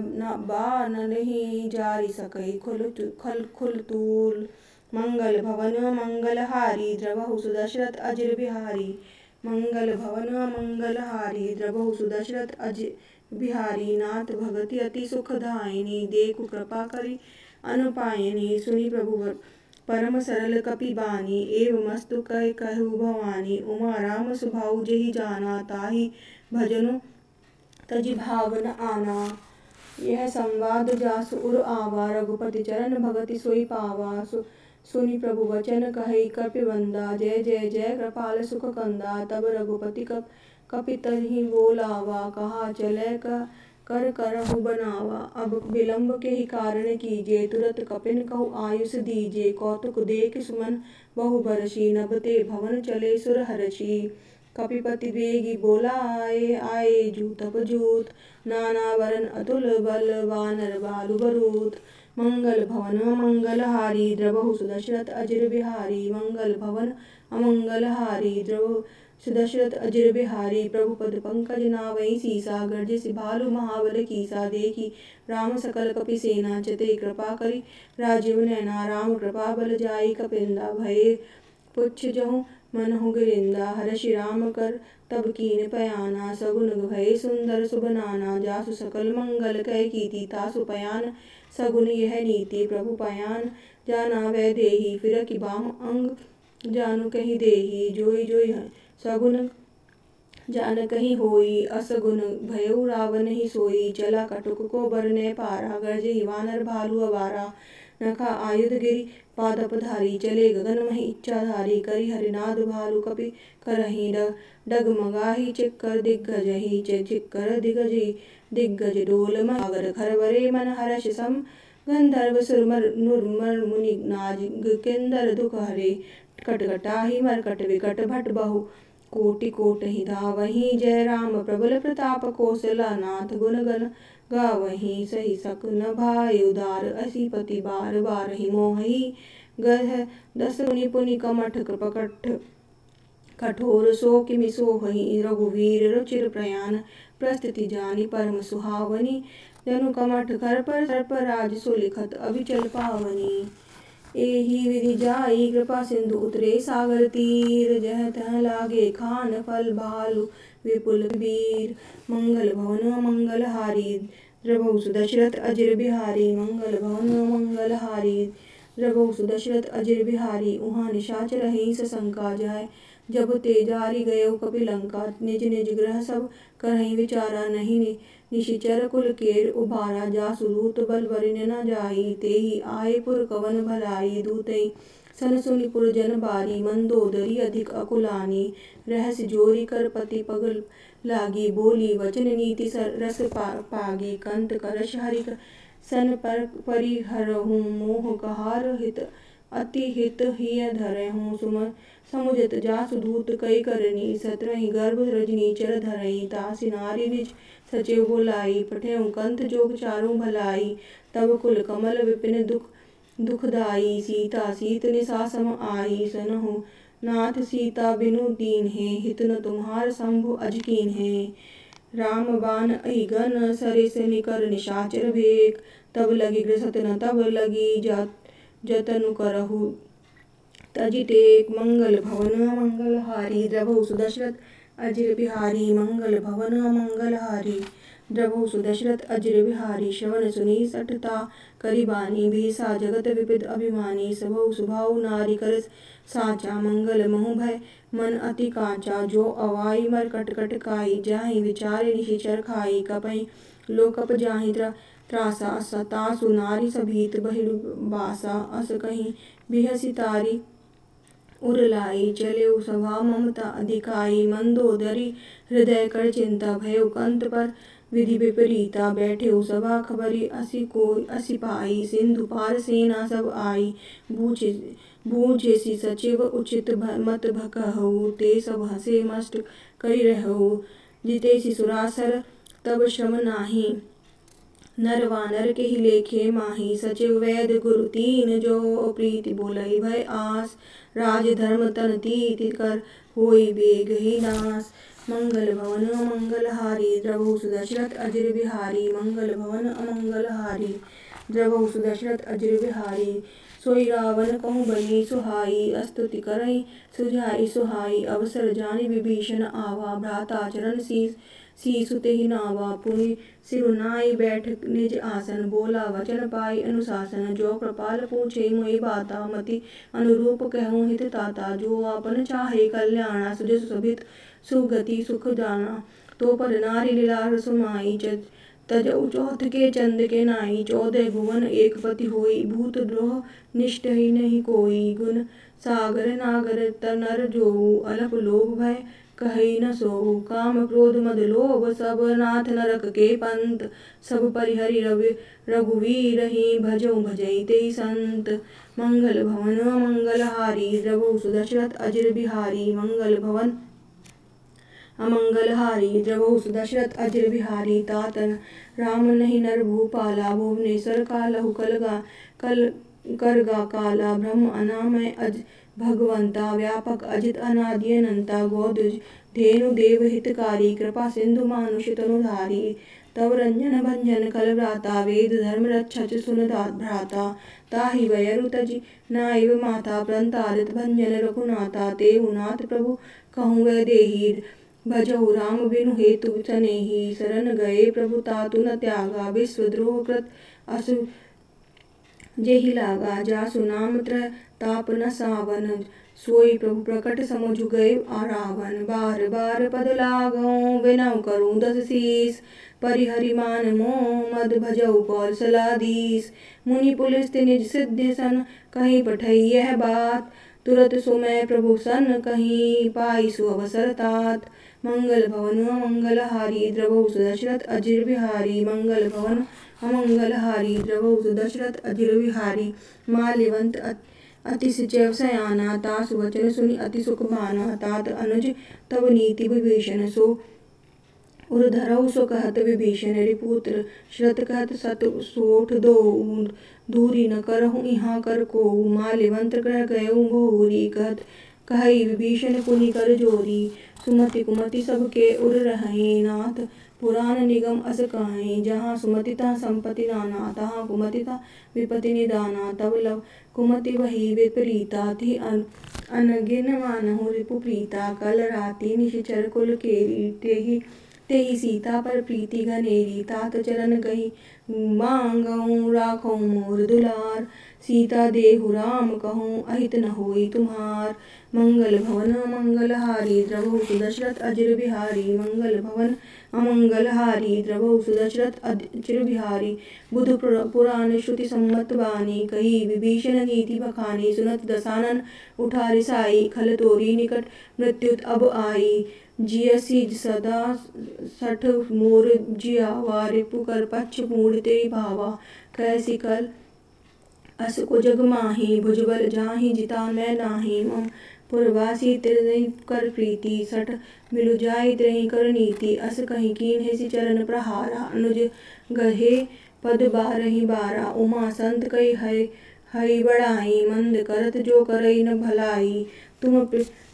बा नहीं, जारी सकई खुल तूल, मंगल भवन मंगल हारी, द्रवहु सुदशरथ अजिर बिहारी, मंगल भवन मंगल हारी, द्रवहु सुदशरथ अजिर बिहारी, नाथ भगति अति सुख दायिनी, देखु कृपा करि अनुपायनी, सुनि प्रभु परम सरल कपि बानी, एव मस्तु कहु भवानी, उमा राम सुभाउ जेहि जाना, ताहि भजनु तजि भाव न आना, यह संवाद जासु उर आवा, रघुपति चरण भगति सोई पावा, सुनि प्रभु वचन कहई कपिबंदा, जय जय जय कृपाल सुख कंदा, तब रघुपति कपि तहि बोलावा, कहा चलै कर करहु बनावा, अब विलंब के ही कारण कीजे, तुरत कपिन कहु आयुष दीजे, कौतुक देख सुमन बहु बरसी, नभ ते भवन चले सुर हरषि, कपिपति वेगी बोला आए जूतप जूत, नाना वरन अतुल बल वानर बालु बरूत, मंगल भवन अमंगल हारी, द्रवहु सुदशरथ अजिर बिहारी, मंगल भवन अमंगल हारी, द्रवहु सुदशरथ अजिर बिहारी, प्रभु पद पंकज नावई सीसा, गर्जिसि भालु महाबल कीसा, देखि राम सकल कपि सेना, चिते कृपा करि राजीव नैना, राम कृपा बल जाई कपिंदा, भये पुच्छ जहु मनहु गिरिंदा, हर्षि राम कर तब कीन पयाना, सगुन भय सुंदर शुभ नाना, जासु सकल मंगल कै कीति, तासु पयान सगुन यह नीति, प्रभु पयान जाना वै देहि, फिरकि बाम अंग जानु कहि देहि, जोई जोई सगुन जान कहीं होई, असगुन भयउ रावण ही सोई, चला कटुक को बरने पारा, गर्जे वानर भालु अवारा, नखा आयुध गिरि पादप धारी, चले गगन मही इच्छाधारी, करि हरिनाद भालु कपि करहि, डगमगाहि चिक्कर दिग्गजहि, चिक्कर दिग्गज डोल मगर खरवरे मन हर्ष सम, गंधर्व सुरमर नुरमर मुनि नाज किंदर दुख हरे, कटकटाहि मरकट विकट भट बहु कोटि कोटहि धावहि, जय राम प्रबल प्रताप कौशला नाथ, गुण गण गावहि, सही सक न भाय उदार, असी पति बार बारहि मोहि, गह दस मुनि पुनि कमठ कृपकठ कठोर सो किमि सोहहि रघुवीर रुचिर प्रयाण प्रस्तुति जानी परम सुहावनी जनु कमठ कर पर राज सुलिखत अभिचल पावनी। एहि विधि जाई कृपा सिंधु उतरे सागर तीर जह तह लागे खान फल भालु विपुल वीर। मंगल भवन मंगल हारी द्रभौ सुदशरथ अजिर बिहारी मंगल भवन मंगल हारी द्रभौ सुदशरथ अजिर बिहारी। उहाँ निशाचर रही सशंका जाय जब ते जारी गयो कपिलंका निज निज ग्रह सब करहि विचारा नहीं निशिचर कुल केर उबारा जासु दूत बल बरिन न जाई तेहि आए पुर कवन भलाई दूतई सन सुनि पुर जन बारी मंदोदरी अधिक अकुलानी रहस्य जोरी कर पति पगल लागी बोली वचन नीति रस पागी कंत करश हरि सन पर परिहरहूँ मोह कहार हित अति हित हिय धरहूँ सुमन समुझत जासु दूत कई करनी सतरहि गर्भ रजनी चर धरई तासी नारी निज सचिव बोलाई पठेऊ कंत जोग चारों भलाई तब कुल कमल विपिन दुखदाई सीता सीत निशा सम आई सनहु नाथ सीता बिनु दीन है हित न तुम्हार शंभु अजकीन है। राम बान अहिगन सरिस निकर निशाचर भेक तब लगी ग्रसत न तब लगी जतनु करहु तजि टेक मंगल भवन मंगल हारी द्रभौ सुदशरथ अजिर बिहारी मंगल भवन मंगल हारी द्रभौ सुदशरथ अजिर बिहारी। श्रवण सुनी सठता करिबानी भीसा जगत विपिद अभिमानी सबौ सुभाउ नारी कर साचा मंगल मोह भय मन अति कांचा जो अवाई मरकट कट काई जाहि विचारे निशिचर खाई कपई लोकप जाहि त्रासा सतासु नारी सभीत बहिर बासा अस कहीं बिहसी तारी उरलाई चलेउ सभा ममता अधिकाई मंदोदरी हृदय कर चिंता भयउ कंत पर विधि विपरीता बैठे सभा खबरी असि कोई असि पाई सिंधु पार सेना सब आई बूझेसी सचिव उचित मत भकहु ते सब हसे मस्त करि रहु जितेसी सुरासर तब श्रम नाही नर वानर के ही लेखे माही सचिव वैद गुरु तीन जो प्रीति बोलई भय आस राज धर्म तन तीति कर होई बेग ही नास। मंगल भवन मंगल हारी द्रभौ सुदशरथ अजिर बिहारी मंगल भवन अमंगल हारी द्रभौ सुदशरथ अजिर बिहारी। सोई रावण कहूँ बनी सुहाई स्तुति करई सुझाई सुहाई अवसर जानि विभीषण आवा भ्राता चरण शीसु तेहि नावा पुनि सिरुनाई बैठ निज आसन बोला वचन पाई अनुशासन जो कृपाल पूछे मोहि बाता मति अनुरूप कहूँ हित ताता जो आपन चाहे कल्याणा सुजस सुभित सुगति सुख जाना तो पर नारी लीलार सुमाई तजऊ चौथ के चंद के नाई 14 भुवन एक पति होई भूत द्रोह निष्ठ ही नहीं कोई गुण सागर नागर तनर जोऊ अलप लोभ भय कही न सोहु काम क्रोध मद लोभ सब नाथ नरक के पंत सब परिहरि रघुवीर ही भजऊ भजई तेहि संत। मंगल भवन मंगल हारी द्रभौ सुदशरथ अजिर बिहारी मंगल भवन अमंगल हारी द्रभौ सुदशरथ अजिर बिहारी। तात राम नहीं नर भूपाला भुवनेश्वर कालहु करगा काला ब्रह्म अनामय अज भगवंता व्यापक अजित अनादि अनंता गोद धेनु देव हितकारी कृपा सिंधु मानुष तनुधारी तव रंजन भंजन कल भ्राता वेद धर्म रक्षच सुन भ्राता ताहि वयरु तजि नाइव माता प्रंतारित भंजन रघुनाथा तेहु नाथ प्रभु कहूँ वै देही भजहु राम बिनु हेतु सनेही शरण गए प्रभु तातु न त्यागा विश्वद्रोह कृत असु जेहि लागा जासु नाम त्रय ताप न सावन सोई प्रभु प्रकट समुझ गए रावण बार बार पद लागऊं विनव करूं 10 शीस परिहरि मान मोह मद भजऊ कौशलाधीश मुनि पुलिस निज सिद्ध सन कहीं पठई यह बात तुरत सुमय प्रभु सन कहीं पाई सु अवसर तात। मंगल भवन मंगल हारी द्रभौ सुदशरथ अजिर बिहारी मंगल भवन अमंगल हारी द्रभौ सुदशरथ अजिर बिहारी। माल्यवंत अति सचैव सयाना तासु वचन सुनि अति सुख माना तात अनुज तब नीति विभीषण सो उर्धरऊ सो कहत विभीषण रिपुत्र श्रत कहत सत सोठ दो दूरी न करहु इहाँ कर को माल्यवंत ग्रह गयउ भोरी कहत कहि विभीषण पुनि कर जोरी सुमति कुमति सबके उर रहें नाथ पुराण निगम अस कहें जहाँ सुमति तहाँ संपत्ति नाना तहाँ कुमति तहाँ विपत्ति निदाना तब लव कुमति वही विपरीता थी अनगिन मानहु रिपु प्रीता कल राति निशिचर कुल केरी तेहि सीता पर प्रीति घनेरी तात चरण गही मांगऊँ राखऊँ मोर दुलार सीता देहु राम कहूँ अहित न होई तुम्हार मंगल भवन मंगल हारी द्रवहु सुदशरथ अजिर बिहारी मंगल भवन अमंगल हारी द्रवहु सुदशरथ अजिर बिहारी बुध पुराण श्रुति सम्मत बानी कही विभीषण नीति बखानी सुनत दसानन उठा रिसाई खल तोरी निकट मृत्युत अब आई जियसी सदा सठ मोर जियावा रिपु कर पक्ष पूर्ण तेरी भावा कैसी कल अस को जग माही भुजबल जाहि जिता मैं नाही मम पुरवासी तिरहि कर प्रीति सठ मिलु जाई तिरहि कर नीति अस कहीं कीन हेसि चरण प्रहारा अनुज गहे पद बारहि बारा उमा संत कई हई बढ़ाई मंद करत जो करई न भलाई तुम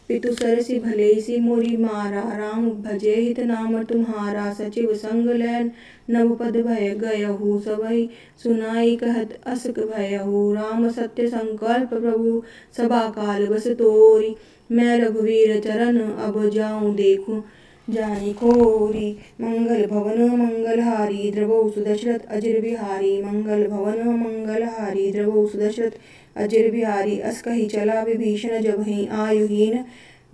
पितु सरसि भलेसी मोरी मारा राम भजे हित नाम तुम्हारा सचिव संग लैन नव पद भय गयहु सबई सुनाई कहत असक भयहु राम सत्य संकल्प प्रभु सभा काल बस तोरी मैं रघुवीर चरण अब जाऊं देखूं जानी खोरी मंगल भवन मंगल हारी द्रवहु सुदशरथ अजिर बिहारी मंगल भवन मंगल हारी द्रवहु सुदशरथ अजिर बिहारी अस कही चला विभीषण जबहि आयुहीन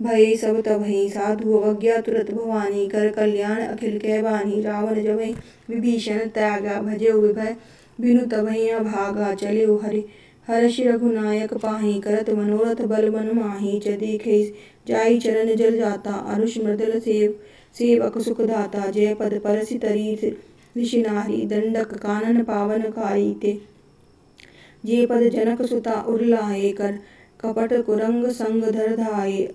भये सब तबहि साधु अवज्ञा तुरत भवानी कर कल्याण अखिल कै बानी रावण जबहि विभीषण त्यागा भजे विभय बिनु तबहि अभागा चले हरि हर्षि रघुनायक पाहि करत मनोरथ बल मन माहि च देखे जाई चरण जल जाता अनुष मृदल सेवक सुखदाता जय पद परसि तरी ऋषि नारी दंडक कानन पावन कारी ते जे पद जनक सुता उर्लाए कर कपट कुरंग संग धर धाये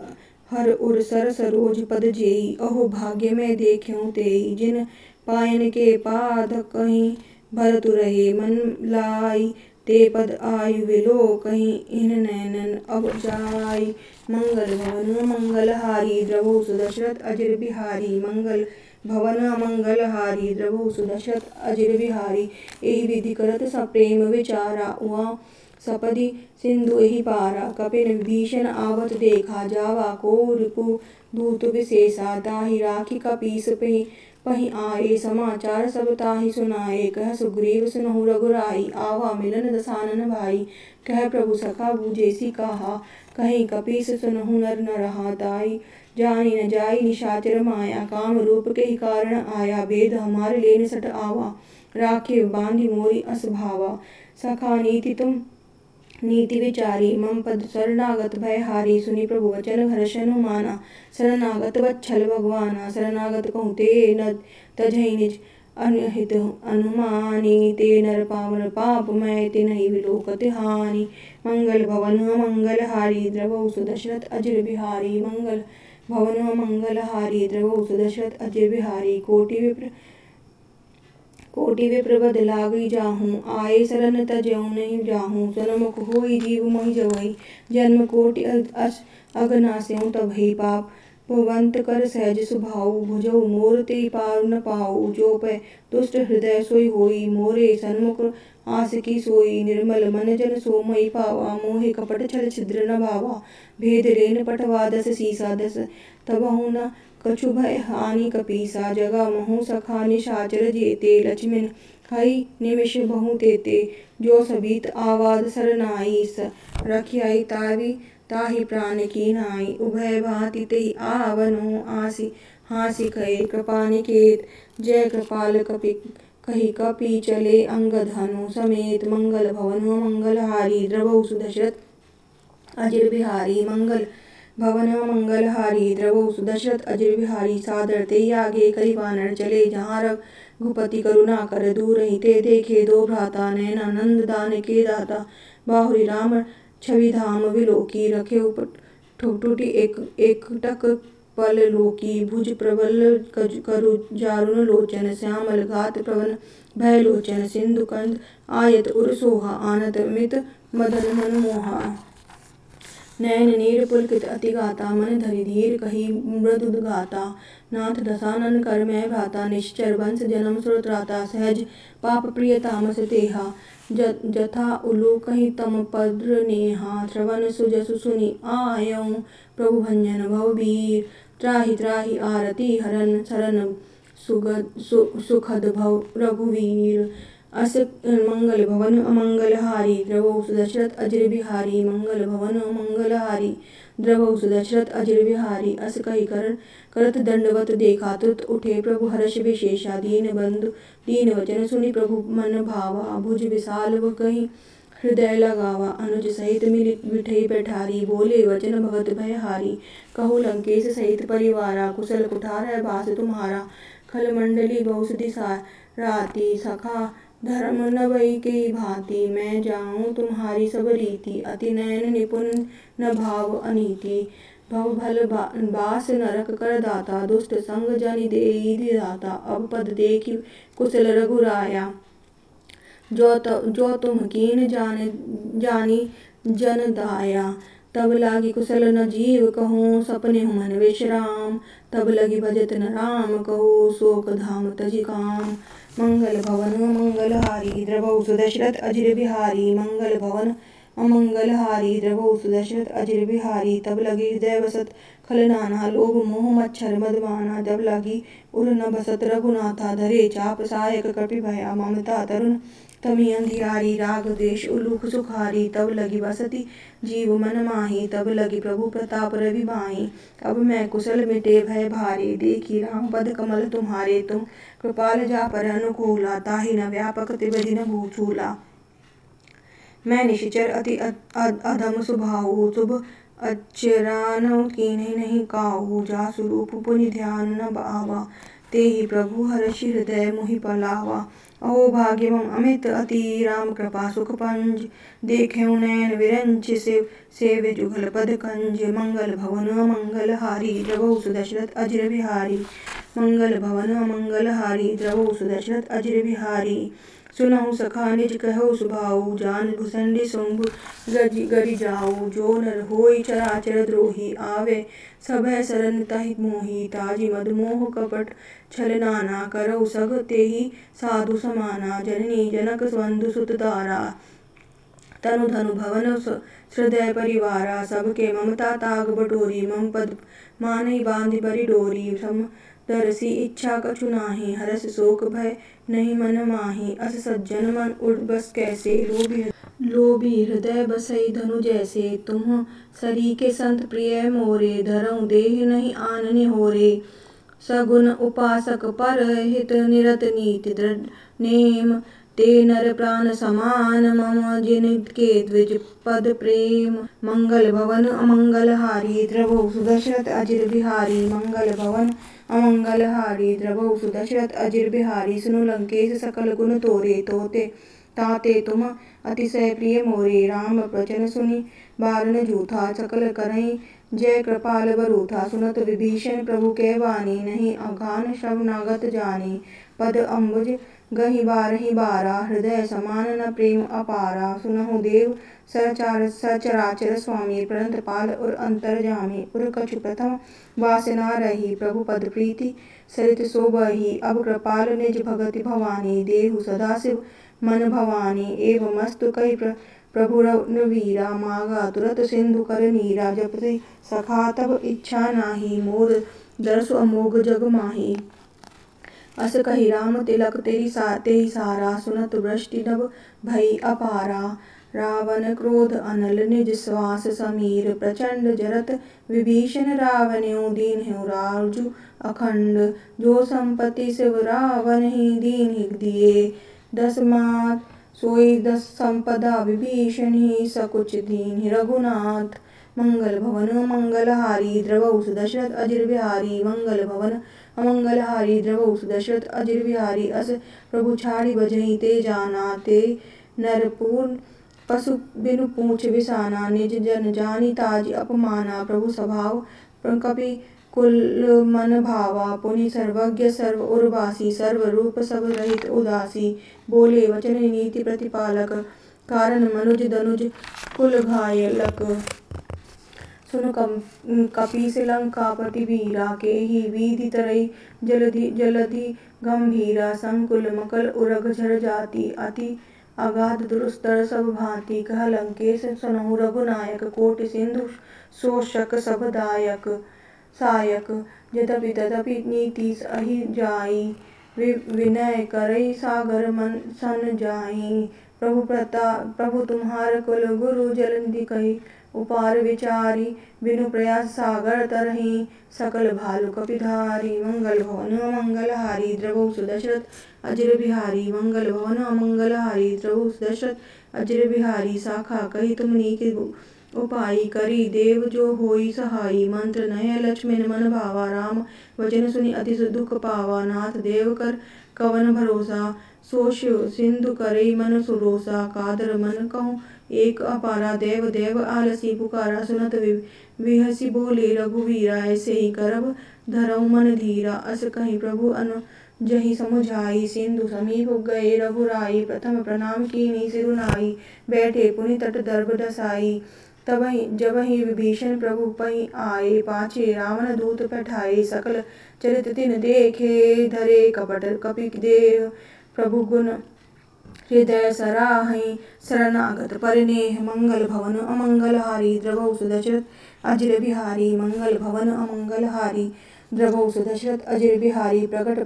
हर उर सर सरोज पद जेई अहो भाग्य में देख्यों तेई जिन पायन के पाद कहीं भरतु रहे मन लाई ते पद आयु विलो कहीं इन नैनन अब जाई मंगल भवन मंगल हारी द्रवहु सुदशरथ अजिर बिहारी मंगल भवन मंगल हारी द्रवहु सुदशरथ अजिर बिहारी एहि विधि करत सप्रेम विचारा उहाँ सपदि सिंधु एहि पारा कपिन विभीषण आवत देखा जावा को रिपु दूत विशेषा ताहि राखी कपीस पहि आए समाचार सब ताहि सुनाए कह सुग्रीव सुनहु रघुराई आवा मिलन दसानन भाई कह प्रभु सखा बूझेसी कहा कहीं कपीस सुनहु नर न रहा ताई जानी न जाई निशाचर माया काम रूप के ही कारण आया भेद हमारे लेन सट आवा राखे बांधी मोरी अस भावा सखा नीति विचारी मम पद शरणागत भय हारी सुनि प्रभु वचन हर्षनु माना शरणागत वत्सल भगवाना शरणागत कहूँ ते न तजहि निज अनहित अनुमानी ते नर पावन पाप मैं ते नहीं विलोकत हानि मंगल भवन मंगल हारी द्रवहु सुदशरथ अजिर बिहारी मंगल भवन मंगल हारी द्रवहु सुदशरथ अजिर बिहारी कोटि विप्र बद लागई जाहूँ आए शरण तजऊ नहीं जाहूँ सनमुख होई जीव मोहि जवई जन्म कोटि अगनास्यऊ तबहि पाप पवंत कर सहज सुभाऊ भुजऊ मोर ते पार न पाऊ जो पै दुष्ट हृदय सोई होई मोरे सन्मुख आसकी सोई निर्मल मन जन सोमई पावा मोहे कपट छल छिद्र न भावा भेद लेन पटवा दस सीसा दस तबहु न कछु भय हानि कपीसा जगा महु सखा निशाचर जेते लक्ष्मण हई निमिष बहु तेते जो सबीत आवाद सरनाई रखियाई ताहि प्राण की नाई उभय भांति तेहि आवनो आसी हासी कहे कृपा निकेत जय कृपाल कही कपि चले अंगद हनु समेत मंगल भवन मंगल हारी द्रवहु सुदशरथ अजिर बिहारी मंगल भवन मंगल हारी द्रवहु सुदशरथ अजिर बिहारी सादर ते आगे कई वानर चले जहाँ रघुपति करुणा कर दूर ही ते देखे दो भ्राता नैना नंद दान के दाता बाहुरी राम छवि धाम विलोकी रखे टूटी एक टक पल लोकी भुज प्रबल करु जारुण लोचन श्यामल घात प्रवन भय लोचन सिंधु कंद आयत उर सोहा आनत मित मदन मन मोहा नयन नीर पुलकित अति गाता मन धरि धीर कही मृदु गाता नाथ दशानन कर मैं भ्राता निश्चर वंश जन्म सुरत्राता सहज पाप प्रिय तामस तेहा जथा उलू कही तम पद्र नेहा श्रवण सुजसु सुनि आयऊँ प्रभु भंजन भवबीर त्राहि त्राहि आरती हरन शरण सुखद भव रघुवीर अस मंगल भवन अमंगलहारी द्रवौ सुदशरथ अजिर बिहारी मंगल भवन अमंगलहारी द्रवौ सुदशरथ अजिर बिहारी अस कही करत दंडवत देखा तुरत उठे प्रभु हर्ष विशेषा दीन बंधु दीन वचन सुनि प्रभु मन भावा भुज विशाल कहीं हृदय लगावा अनुज सहित मिलित बिठई बैठारी बोले वचन भगत भयहारी कहु लंकेश सहित परिवारा कुशल कुठार है बास तुम्हारा खल मंडली बहु दिशा राती सखा धर्म नवई के भांति मैं जाऊँ तुम्हारी सब रीति अति नयन निपुण न भाव अनीति भव भल बास नरक कर दाता दुष्ट संग जनि देई दाता अब पद देखी कुशल रघुराया जो तुम कीन जानी जन दाया तब लागी कुशल न जीव कहूँ सपने मन विश्राम तब लगी भजत न राम कहूँ शोक धाम तजि काम मंगल भवन मंगलहारी द्रवौ सुदशरथ अजिर बिहारी मंगल भवन अमंगलहारी द्रवौ सुदशरथ अजिर बिहारी तब लगी हृदय बसत खल नाना लोभ मोह मच्छर मदमाना जब लगी उर न बसत रघुनाथा धरे चाप सायक कपि भया ममता तरुण तमी अंधियारी राग देश उलूख सुखारी तब लगी बसती जीव मन माही तब लगी प्रभु प्रताप रवि बाही अब मैं कुशल मिटे भय भारे देखी राम पद कमल तुम्हारे तुम कृपाल जा पर अनुकूला ताहि न व्यापक तिबदिन भूचूला मैं निशिचर अति अधम सुभाऊ शुभ अचरान कीन्हे नहीं काहू जा स्वरूप पुनि ध्यान न बावा तेहि प्रभु हर्षि हृदय मुहि पलावा अहो भाग्यवम अमित अति राम कृपा सुख पंज देखेऊ नैन विरंच सेव्य जुगल पद कंज मंगल भवन मंगलहारी द्रवौ सुदशरथ अजिर बिहारी मंगल भवन मंगलहारी द्रवौ सुदशरथ अजिर बिहारी सुनहु सखा निज कहु सुभाऊ जान भुसंडी शुंभ गरि जाऊ जो नर होई चराचर द्रोही आवे सभय सरन तहि मोही ताजी मद मोह कपट छल नाना करौ सग तेहि साधु समाना जननी जनक बंधु सुत तारा तनु धनु भवन हृदय परिवारा सबके ममता ताग बटोरी मम पद मानई बांधि बरि डोरी सम दरसी इच्छा कछु नाही हरस शोक भय नहीं मन माही अस सज्जन मन उड़ बस कैसे लोभी हृदय बसई धनु जैसे तुम सरी के संत प्रिय मोरे धरऊ देह नहीं आनने होरे सगुन उपासक पर हित निरत नीति दृढ़ नेम ते नर प्राण समान मम जिन के द्विज पद प्रेम मंगल भवन अमंगलहारी द्रवौ सुदशरथ अजिर बिहारी मंगल भवन अमंगलहारी द्रवौ सुदशरथ अजिर बिहारी सुनु लंकेश सकल गुण तोरे तोते ताते तुम अतिशय प्रिय मोरे राम वचन सुनि बारन जूथा सकल करई जय कृपाल बरूथा सुनत विभीषण प्रभु के वाणी नहीं अघान श्रवनागत जानी पद अम्बुज गहि बारहि बारा हृदय समान न प्रेम अपारा सुनहु देव सचराचर स्वामी प्रणत पाल और अंतर्जामी उर कछु प्रथम वासना रही प्रभु पद प्रीति सरित शोभहि अब कृपाल निज भगति भवानी देहु सदाशिव मन भवानी एवं मस्तु कही प्रभु रघुवीरा मागा तुरत सिंधु कर नीरा जपति सखा तब इच्छा नाही मोर दरसु अमोघ जग माही अस कही राम तिलक तेरी सारा सुनत वृष्टि नभ भई अपारा रावण क्रोध अनल निज श्वास समीर प्रचंड जरत विभीषण रावण्यो दीन है राजु अखंड जो संपत्ति शिव रावण ही दीन ही दिए दस मात सोई दस संपदा विभीषण ही सकुच दीन रघुनाथ मंगल भवन मंगलहारी द्रवौ सुदशरथ अजिर बिहारी मंगल भवन अमंगलहारी द्रवौ सुदशरथ अजिर बिहारी अस प्रभु छाड़ी बजही ते जाना ते नरपूर पशु बिनु पूछ बिसाना निज जन जानी ताज अपमाना प्रभु स्वभाव कपि कुल मन भावा। पुनि सर्वज्ञ सर्व उर्वासी, सर्व रूप सब रहित उदासी। बोले वचन नीति प्रतिपालक, कारण मनुज दनुज कुल घायलक। सुन कपीस लंकापति वीरा, केहि विधि तरई जलधि गंभीरा। संकुल मकल उरग झर जाति, अति अगाध दुस्तर सब भांति। कह लंकेश सुनहु रघुनायक, कोटि सिंधु शोषक सब दायक सायक। यद्यपि तदपि नीति अहि जाई, विनय करई सागर मन सन जाई। प्रभु तुम्हार कुल गुरु जलधि कही, उपार विचारी। बिनु प्रयास सागर तरही, सकल भालु कपिधारी। मंगल भवन अमंगलहारी, द्रवहु सुदशरथ अजिर बिहारी। मंगल भवन अमंगलहारी, द्रवहु सुदशरथ अजिर बिहारी। शाखा कही तुमनी के उपाई, करी देव जो होई सहाई। मंत्र नय लक्ष्मण मन भावा, राम वचन सुनि अति दुख पावा। नाथ देव कर कवन भरोसा, सोष सिंधु करई मन सुरोसा। कादर मन कहूँ एक अपारा, देव देव आलसी पुकारा। सुनत बिहसी बोले रघुवीरा, ऐसे ही करब धरऊ मन धीरा। अस कहीं प्रभु अनुजहि समुझाई, सिंधु समीप गए रघुराई। प्रथम प्रणाम कीनी सिरुनाई, बैठे पुनि तट दर्भ दसाई। जबहि विभीषण प्रभु पहीं आए, पाछे रावण दूत पैठाए। सकल चरित तिन देखे, धरे कपट कपि देह। प्रभु गुण हृदय सराहि, शरणागत परिनेह। मंगल भवन अमंगलहारी, द्रवहु सुदशरथ अजिर बिहारी। मंगल भवन अमंगलहारी, द्रवहु सुदशरथ अजिर बिहारी। प्रगट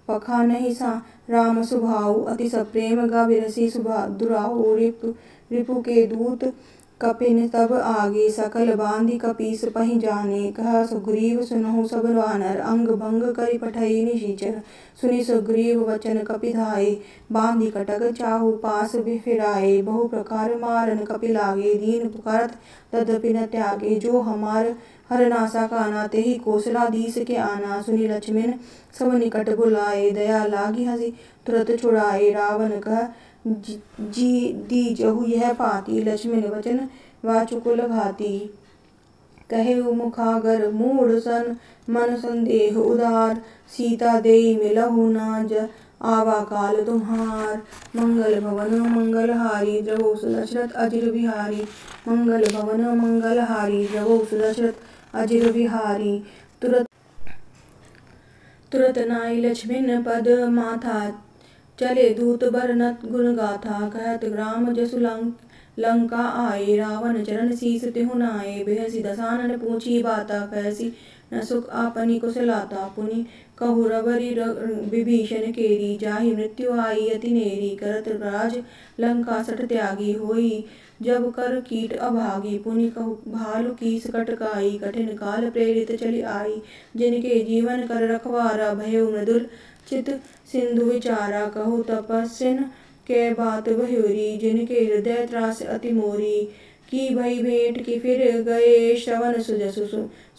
पखानहि सा राम सुभाऊ, अति सप्रेम गा बिरसी दुराऊ। रिपु के दूत कपिन तब आगे, सकल बांधि कपीस पहीं जाने। कहा सुग्रीव सुनहु सब वानर, अंग भंग करि पठई निशिचर। सुनि सुग्रीव वचन कपिधाए, बांधि कटक चाहु पास फिराए। बहु प्रकार मारन कपि लागे, दीन पुकारत तदपि न त्यागे। जो हमार हरनासा काना, तेहि कौशलाधीश के आना। सुनि लक्ष्मण सब निकट बुलाए, दया लागी हंसी तुरत छुड़ाए। रावण कह दीजहु यह पाती, लक्ष्मण वचन वाचुकुल घाती। कहेउ मुखागर मूढ़ सन, मन संदेह उदार। सीता देई मिलहु न आवा काल तुम्हार। मंगल भवन मंगलहारी, द्रवहु सुदशरथ अजिर बिहारी। मंगल भवन मंगलहारी, द्रवहु सुदशरथ अजिर बिहारी। तुरत नाई लक्ष्मण पद माथा, चले दूत बरनत गुण गाथा। कहत राम जसु लंका आए, रावण चरण शीस तिहु नाए। बिहसि दसानन पूछी बाता, कैसी न सुख आपनी कुशलाता। पुनि कहु रबरी विभीषण केरी, जाहि मृत्यु आई अति नेरी। करत राज लंका सठ त्यागी, होई जब कर कीट अभागी। पुनि कहु भालु कीस कटकाई, कठिन काल प्रेरित चली आई। जिनके जीवन कर रखवारा, भयउ मृदुल चित सिंधु विचारा। कहु तपस्विन के बात बहुरी, जिनके हृदय त्रास अति मोरी। की भई भेंट की फिर गए, श्रवण सुजसु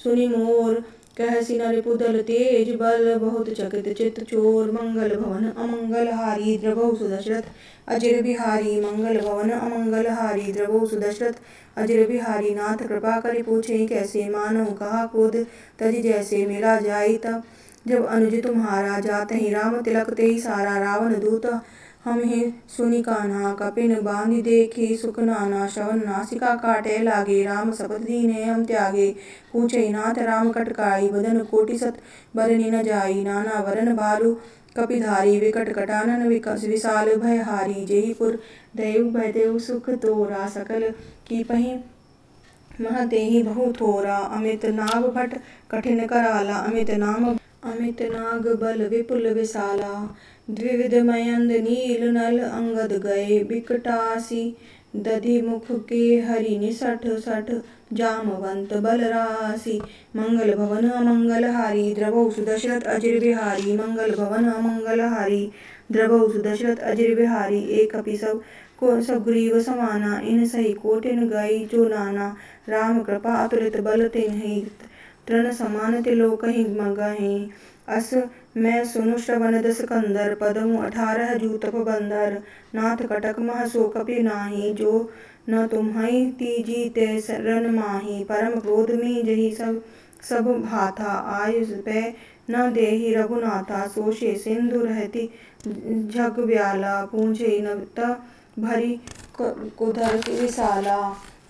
सुनि मोर। कहसि न रिपुदल तेज बल, बहुत चकित चित चोर। मंगल भवन अमंगलहारी, द्रवहु सुदशरथ अजिर बिहारी। मंगल भवन अमंगलहारी, द्रवहु सुदशरथ अजिर बिहारी। नाथ कृपा करि पूछें कैसे, मानहु कहा क्रोध तजि जैसे। मिला जाई तब जब अनुज तुम्हारा, जातहि राम तिलक तेहि सारा। रावण दूत हमहि सुनि कान्हा, कपिन बांधि देखि सुख नाना। श्रवण नासिका काटै लागे, राम शपथ दीन्हे हम त्यागे। पूछै नाथ राम कटकाई, बदन कोटि सत बरनि न जाई। नाना वरन भालु कपिधारी, विकट कटानन विशाल भयहारी। जेहि पुर दयउ भयदेव सुख तोरा, सकल की पहीं मह तेहि बहु थोरा। अमित नाग भट कठिन कराला, अमित नाग बल विपुल विशाला। द्विविध मयंद नील नल, अंगद गए बिकटासी। दधि मुख के हरि निसठ सठ, जामवंत बलरासी। मंगल भवन अमंगलहारी, द्रवहु सुदशरथ अजिर बिहारी। मंगल भवन अमंगलहारी, द्रवहु सुदशरथ अजिर बिहारी। एक कपि सब को सुग्रीव समाना, इन सही कोटिन गई जो नाना। राम कृपा अतुलित बल तिन्हि, तृण समान त्रिलोकहि मगहि। अस मैं सुनु श्रवण दस कंदर, पदमु 18 जू तप बंदर। नाथ कटक मह सो कपि नाही, जो न तुम्हहि तीजी ते शरण माही। परम क्रोध मी जहि सब सब भाथा आयुष पे न देहि रघुनाथा। सोषे सिंधु रहती झग ब्याला पूंछे नवत भरी कुधर विशाला।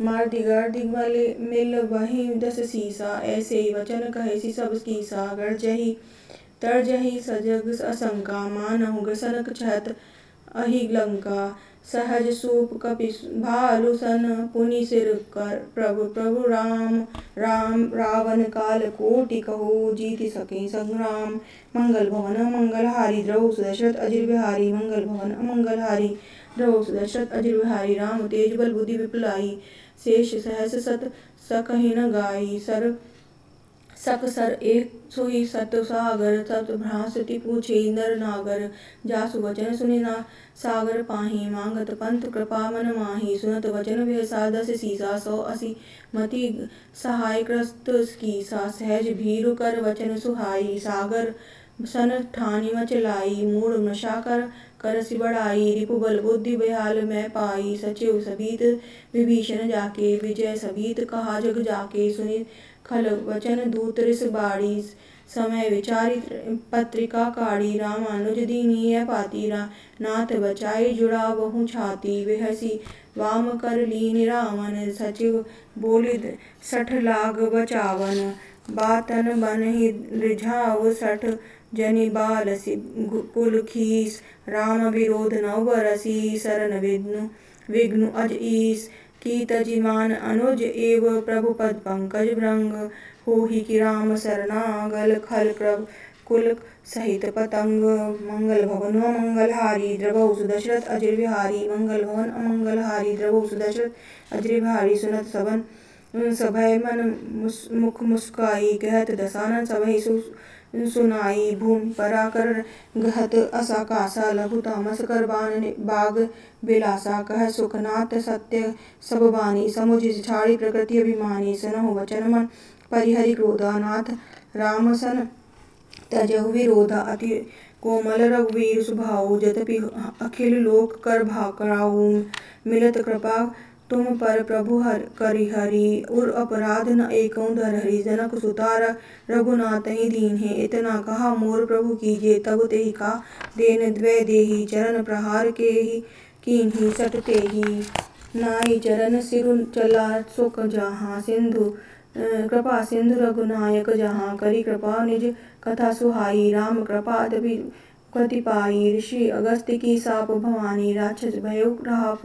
मर्दिगर दिग्बल मिल वही दस सीसा। ऐसे वचन कहे सब कीसा। गर्जहि तरजहि सजग असंका। मानहु ग्रसनक छत अहि लंका। सहज सूप कपि भालु सन पुनि सिर कर प्रभु प्रभु राम। राम रावण काल कोटि कहु जीति सके संग्राम। मंगल भवन मंगलहारी द्रवहु सुदशरथ अजिर बिहारी। मंगल भवन मंगलहारी द्रवहु सुदशरथ अजिर बिहारी। राम तेज बल बुद्धि विपुलाई। शेष सहस सत सकहि न गाई। सक सर एक सोई सत सागर। सत भ्रांसति पूछे नर नागर। जासु वचन सुनि ना सागर पाहि। मांगत पंथ कृपा मन माहि। सुनत वचन बिहसा दस सीसा। 180 मति सहाय क्रस्त कीसा। सहज भीरु कर वचन सुहाई। सागर सन ठानि मचलाई। मूढ़ नशा करसि बढ़ाई। रिपु बल बुद्धि बयाल मैं पाई। सचिव सभीत विभीषण जाके। विजय सभीत कहा जग जाके। सुनि खल वचन दूत रिस बाड़ी। समय विचारी पत्रिका काढ़ी। रामानुज दीनीय पाती। नाथ बचाई जुड़ा बहु छाती। बिहसी वाम कर लीन रावण। सचिव बोली 60 लाग बचावन। बातन बनहि रिझाव 60 जनि बालसि कुल खीस। राम विरोध नव बरसी। सरन विघ्नु अज ईस। की तजिमान अनुज एव प्रभु पद पंकज भृंग। होहि की राम शरणागल खल कुल सहित पतंग। मंगल भवन मंगलहारी द्रवहु सुदशरथ अजिर बिहारी। मंगल भवन मंगलहारी द्रवहु सुदशरथ अजिर बिहारी। सुनत सबन सभय मन मुख मुस्काई। कहत दसानन सबहि सुनाई। भूमि परा कर गहत असाकासा। लघु तामस कर बाग बिलासा। कह सुखनाथ सत्य सब बानी। समुझ छाड़ी प्रकृति अभिमानी। सुनहु वचन मन परिहरि क्रोधा। नाथ राम सन तजहु विरोधा। अति कोमल रघुवीर सुभाऊ। जद्यपि अखिल लोक कर भाकराऊ। मिलत कृपा तुम पर प्रभु करिहरि। उर अपराध न एकौ धरहरि। जनक सुता रघुनाथहि दीन्हे। इतना कहा मोर प्रभु कीजे। तब तेहि का देन द्वै देहि। चरण प्रहार केहि कीन्ही सट तेहि। नाई चरण सिरु चला सुख जहाँ। कृपा सिंधु रघुनायक जहाँ। करी कृपा निज कथा सुहाई। राम कृपा अतपि कति पाई। ऋषि अगस्त्य की साप भवानी। राक्षस भयो रहा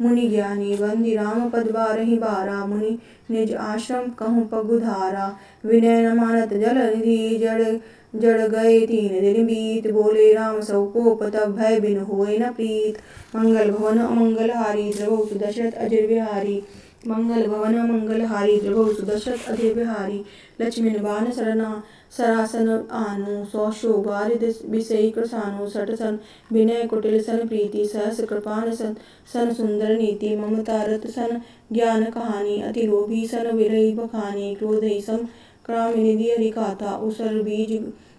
मुनि ज्ञानी। बंदी राम पद बारहि बारा। मुनि निज आश्रम कहूँ पगुधारा। विनय न मानत जल निधि। जड़ गए 3 दिन बीत। बोले राम सौ कोप तब भय बिनु होय न प्रीत। मंगल भवन मंगलहारी द्रवहु सुदशरथ अजिर बिहारी। मंगल भवन मंगलहारी द्रवहु सुदशरथ अजिर बिहारी। लक्ष्मण बान सरासन आनु। 100 शोभा बिसई कृसानु। 60 सन विनय कुटिल सन प्रीति। सहस कृपान सन सुंदर नीति। ममता रत सन ज्ञान कहानी। अति लोभी सन विरही बखानी। क्रोधहि सम कामिनी दियरि गाथा। उसर बीज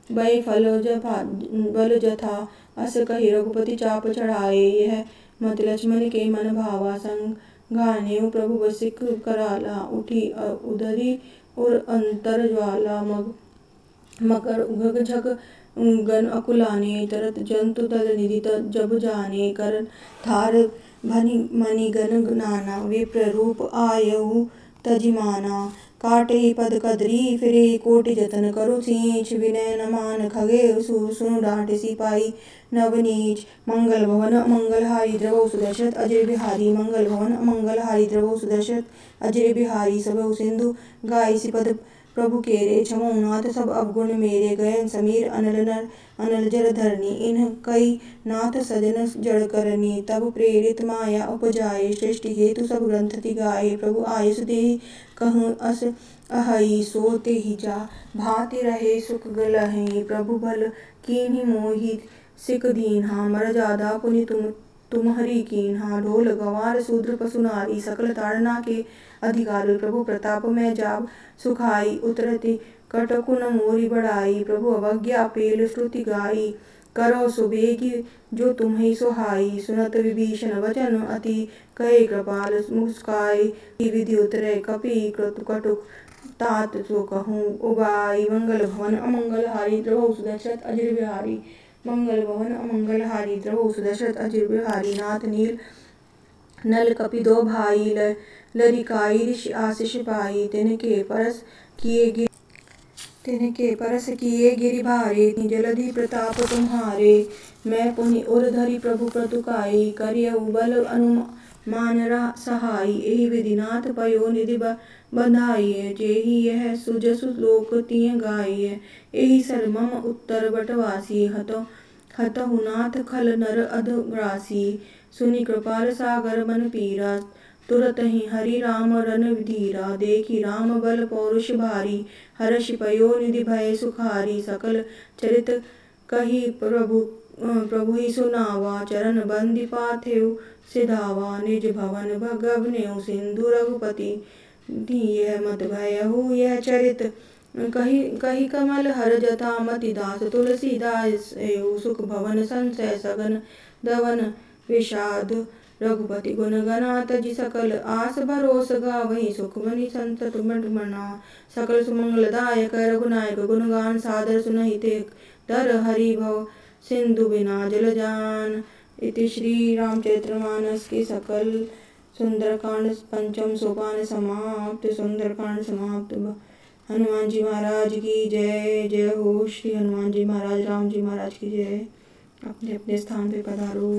बय बल जथा। अस कहि रघुपति चाप चढ़ाए। यह मत लक्ष्मण के मन भावा। संघानेउ प्रभु बसिक कराला। उठी उदरी और अंतर ज्वाला। मकर उगग झग गण अकुलाने। तरत जंतु दल निधि जब जाने। कर धार मणि गण नाना। विप्र रूप आयहु तजिमाना। काटेहि पद कदरी फिरे कोटि जतन करु सींच। विनय न मान खगे सुनु डांटे सिपाही नव नीच। मंगल भवन मंगलहारी द्रवहु सुदशरथ अजिर बिहारी। मंगल भवन मंगलहारी द्रवहु सुदशरथ अजिर बिहारी। सबहु सिंधु गाइसी पद प्रभु केरे। छमौ नाथ सब अवगुण मेरे। गयन समीर अनल जल धरनी। इन्ह कई नाथ सजन जड़ करनी। तब प्रेरित माया उपजाए। सृष्टि हेतु सब ग्रंथ ति गाए। प्रभु आयुष देहि कहूँ अस अहई। सो तेहि जा भांति रहे सुख लहै। प्रभु भल कीन्ही मोहि सिक दीन्हा। मर्यादा पुनि तुम्हरी कीन्हा। ढोल गंवार शूद्र पशु नारी। सकल ताड़ना के अधिकारी। प्रभु प्रताप मैं जाब सुखाई। उतरति कटकु न मोरी बढ़ाई। प्रभु अवज्ञा पेल श्रुति गाई। करो सुबेगी जो तुम्हें सुहाई। सुनत विभीषण वचन अति कहे कृपाल मुस्काई। विधि उतरे कपि कटुक तात सो कहूँ उबाई। मंगल भवन अमंगल हारी द्रवहु सुदशरथ अजिर बिहारी। मंगल भवन अमंगल हारी द्रवहु सुदशरथ अजिर बिहारी। नाथ नील नल कपि दो भाई लरिकाई ऋषि आशीष पाई। तिनके परस किए गिरि भारे जलधि प्रताप तुम्हारे। मैं पुनि उर धरि प्रभु प्रतुकाई करियउ बल अनुमान सहाई। एहि विधि नाथ पयो निधि बंधाई जेहि यह सुजसु लोक तिय गाई। एहि सर मम उत्तर बटवासी हतहु नाथ खल नर अधग्रासी। सुनि कृपाल सागर मन पीरा तुरतहि हरि राम रन धीरा। देखि राम बल पौरुष भारी हर्षि पयो निधि भय सुखारी। सकल चरित कहि प्रभुहि सुनावा चरण बंदि पाथेउ सिधावा। निज भवन गगनेउ सिंधु रघुपति यह मत भयहु यह चरित। कहि कमल हर जथा मति दास तुलसीदास सुख भवन संशय सगन दवन विषाद। रघुपति गुण गना तजि सकल आस भरोस गावहि सुख मनि संतत मना। सकल सुमंगलदायक रघुनायक गुण गान सादर सुनहि ते दर हरि भव सिंधु बिना जल जान। इति श्री रामचरितमानस के सकल सुंदरकांड पंचम सोपान समाप्त। सुंदरकांड समाप्त। हनुमान जी महाराज की जय। जय हो श्री हनुमान जी महाराज। राम जी महाराज की जय। अपने अपने स्थान पे पधारो।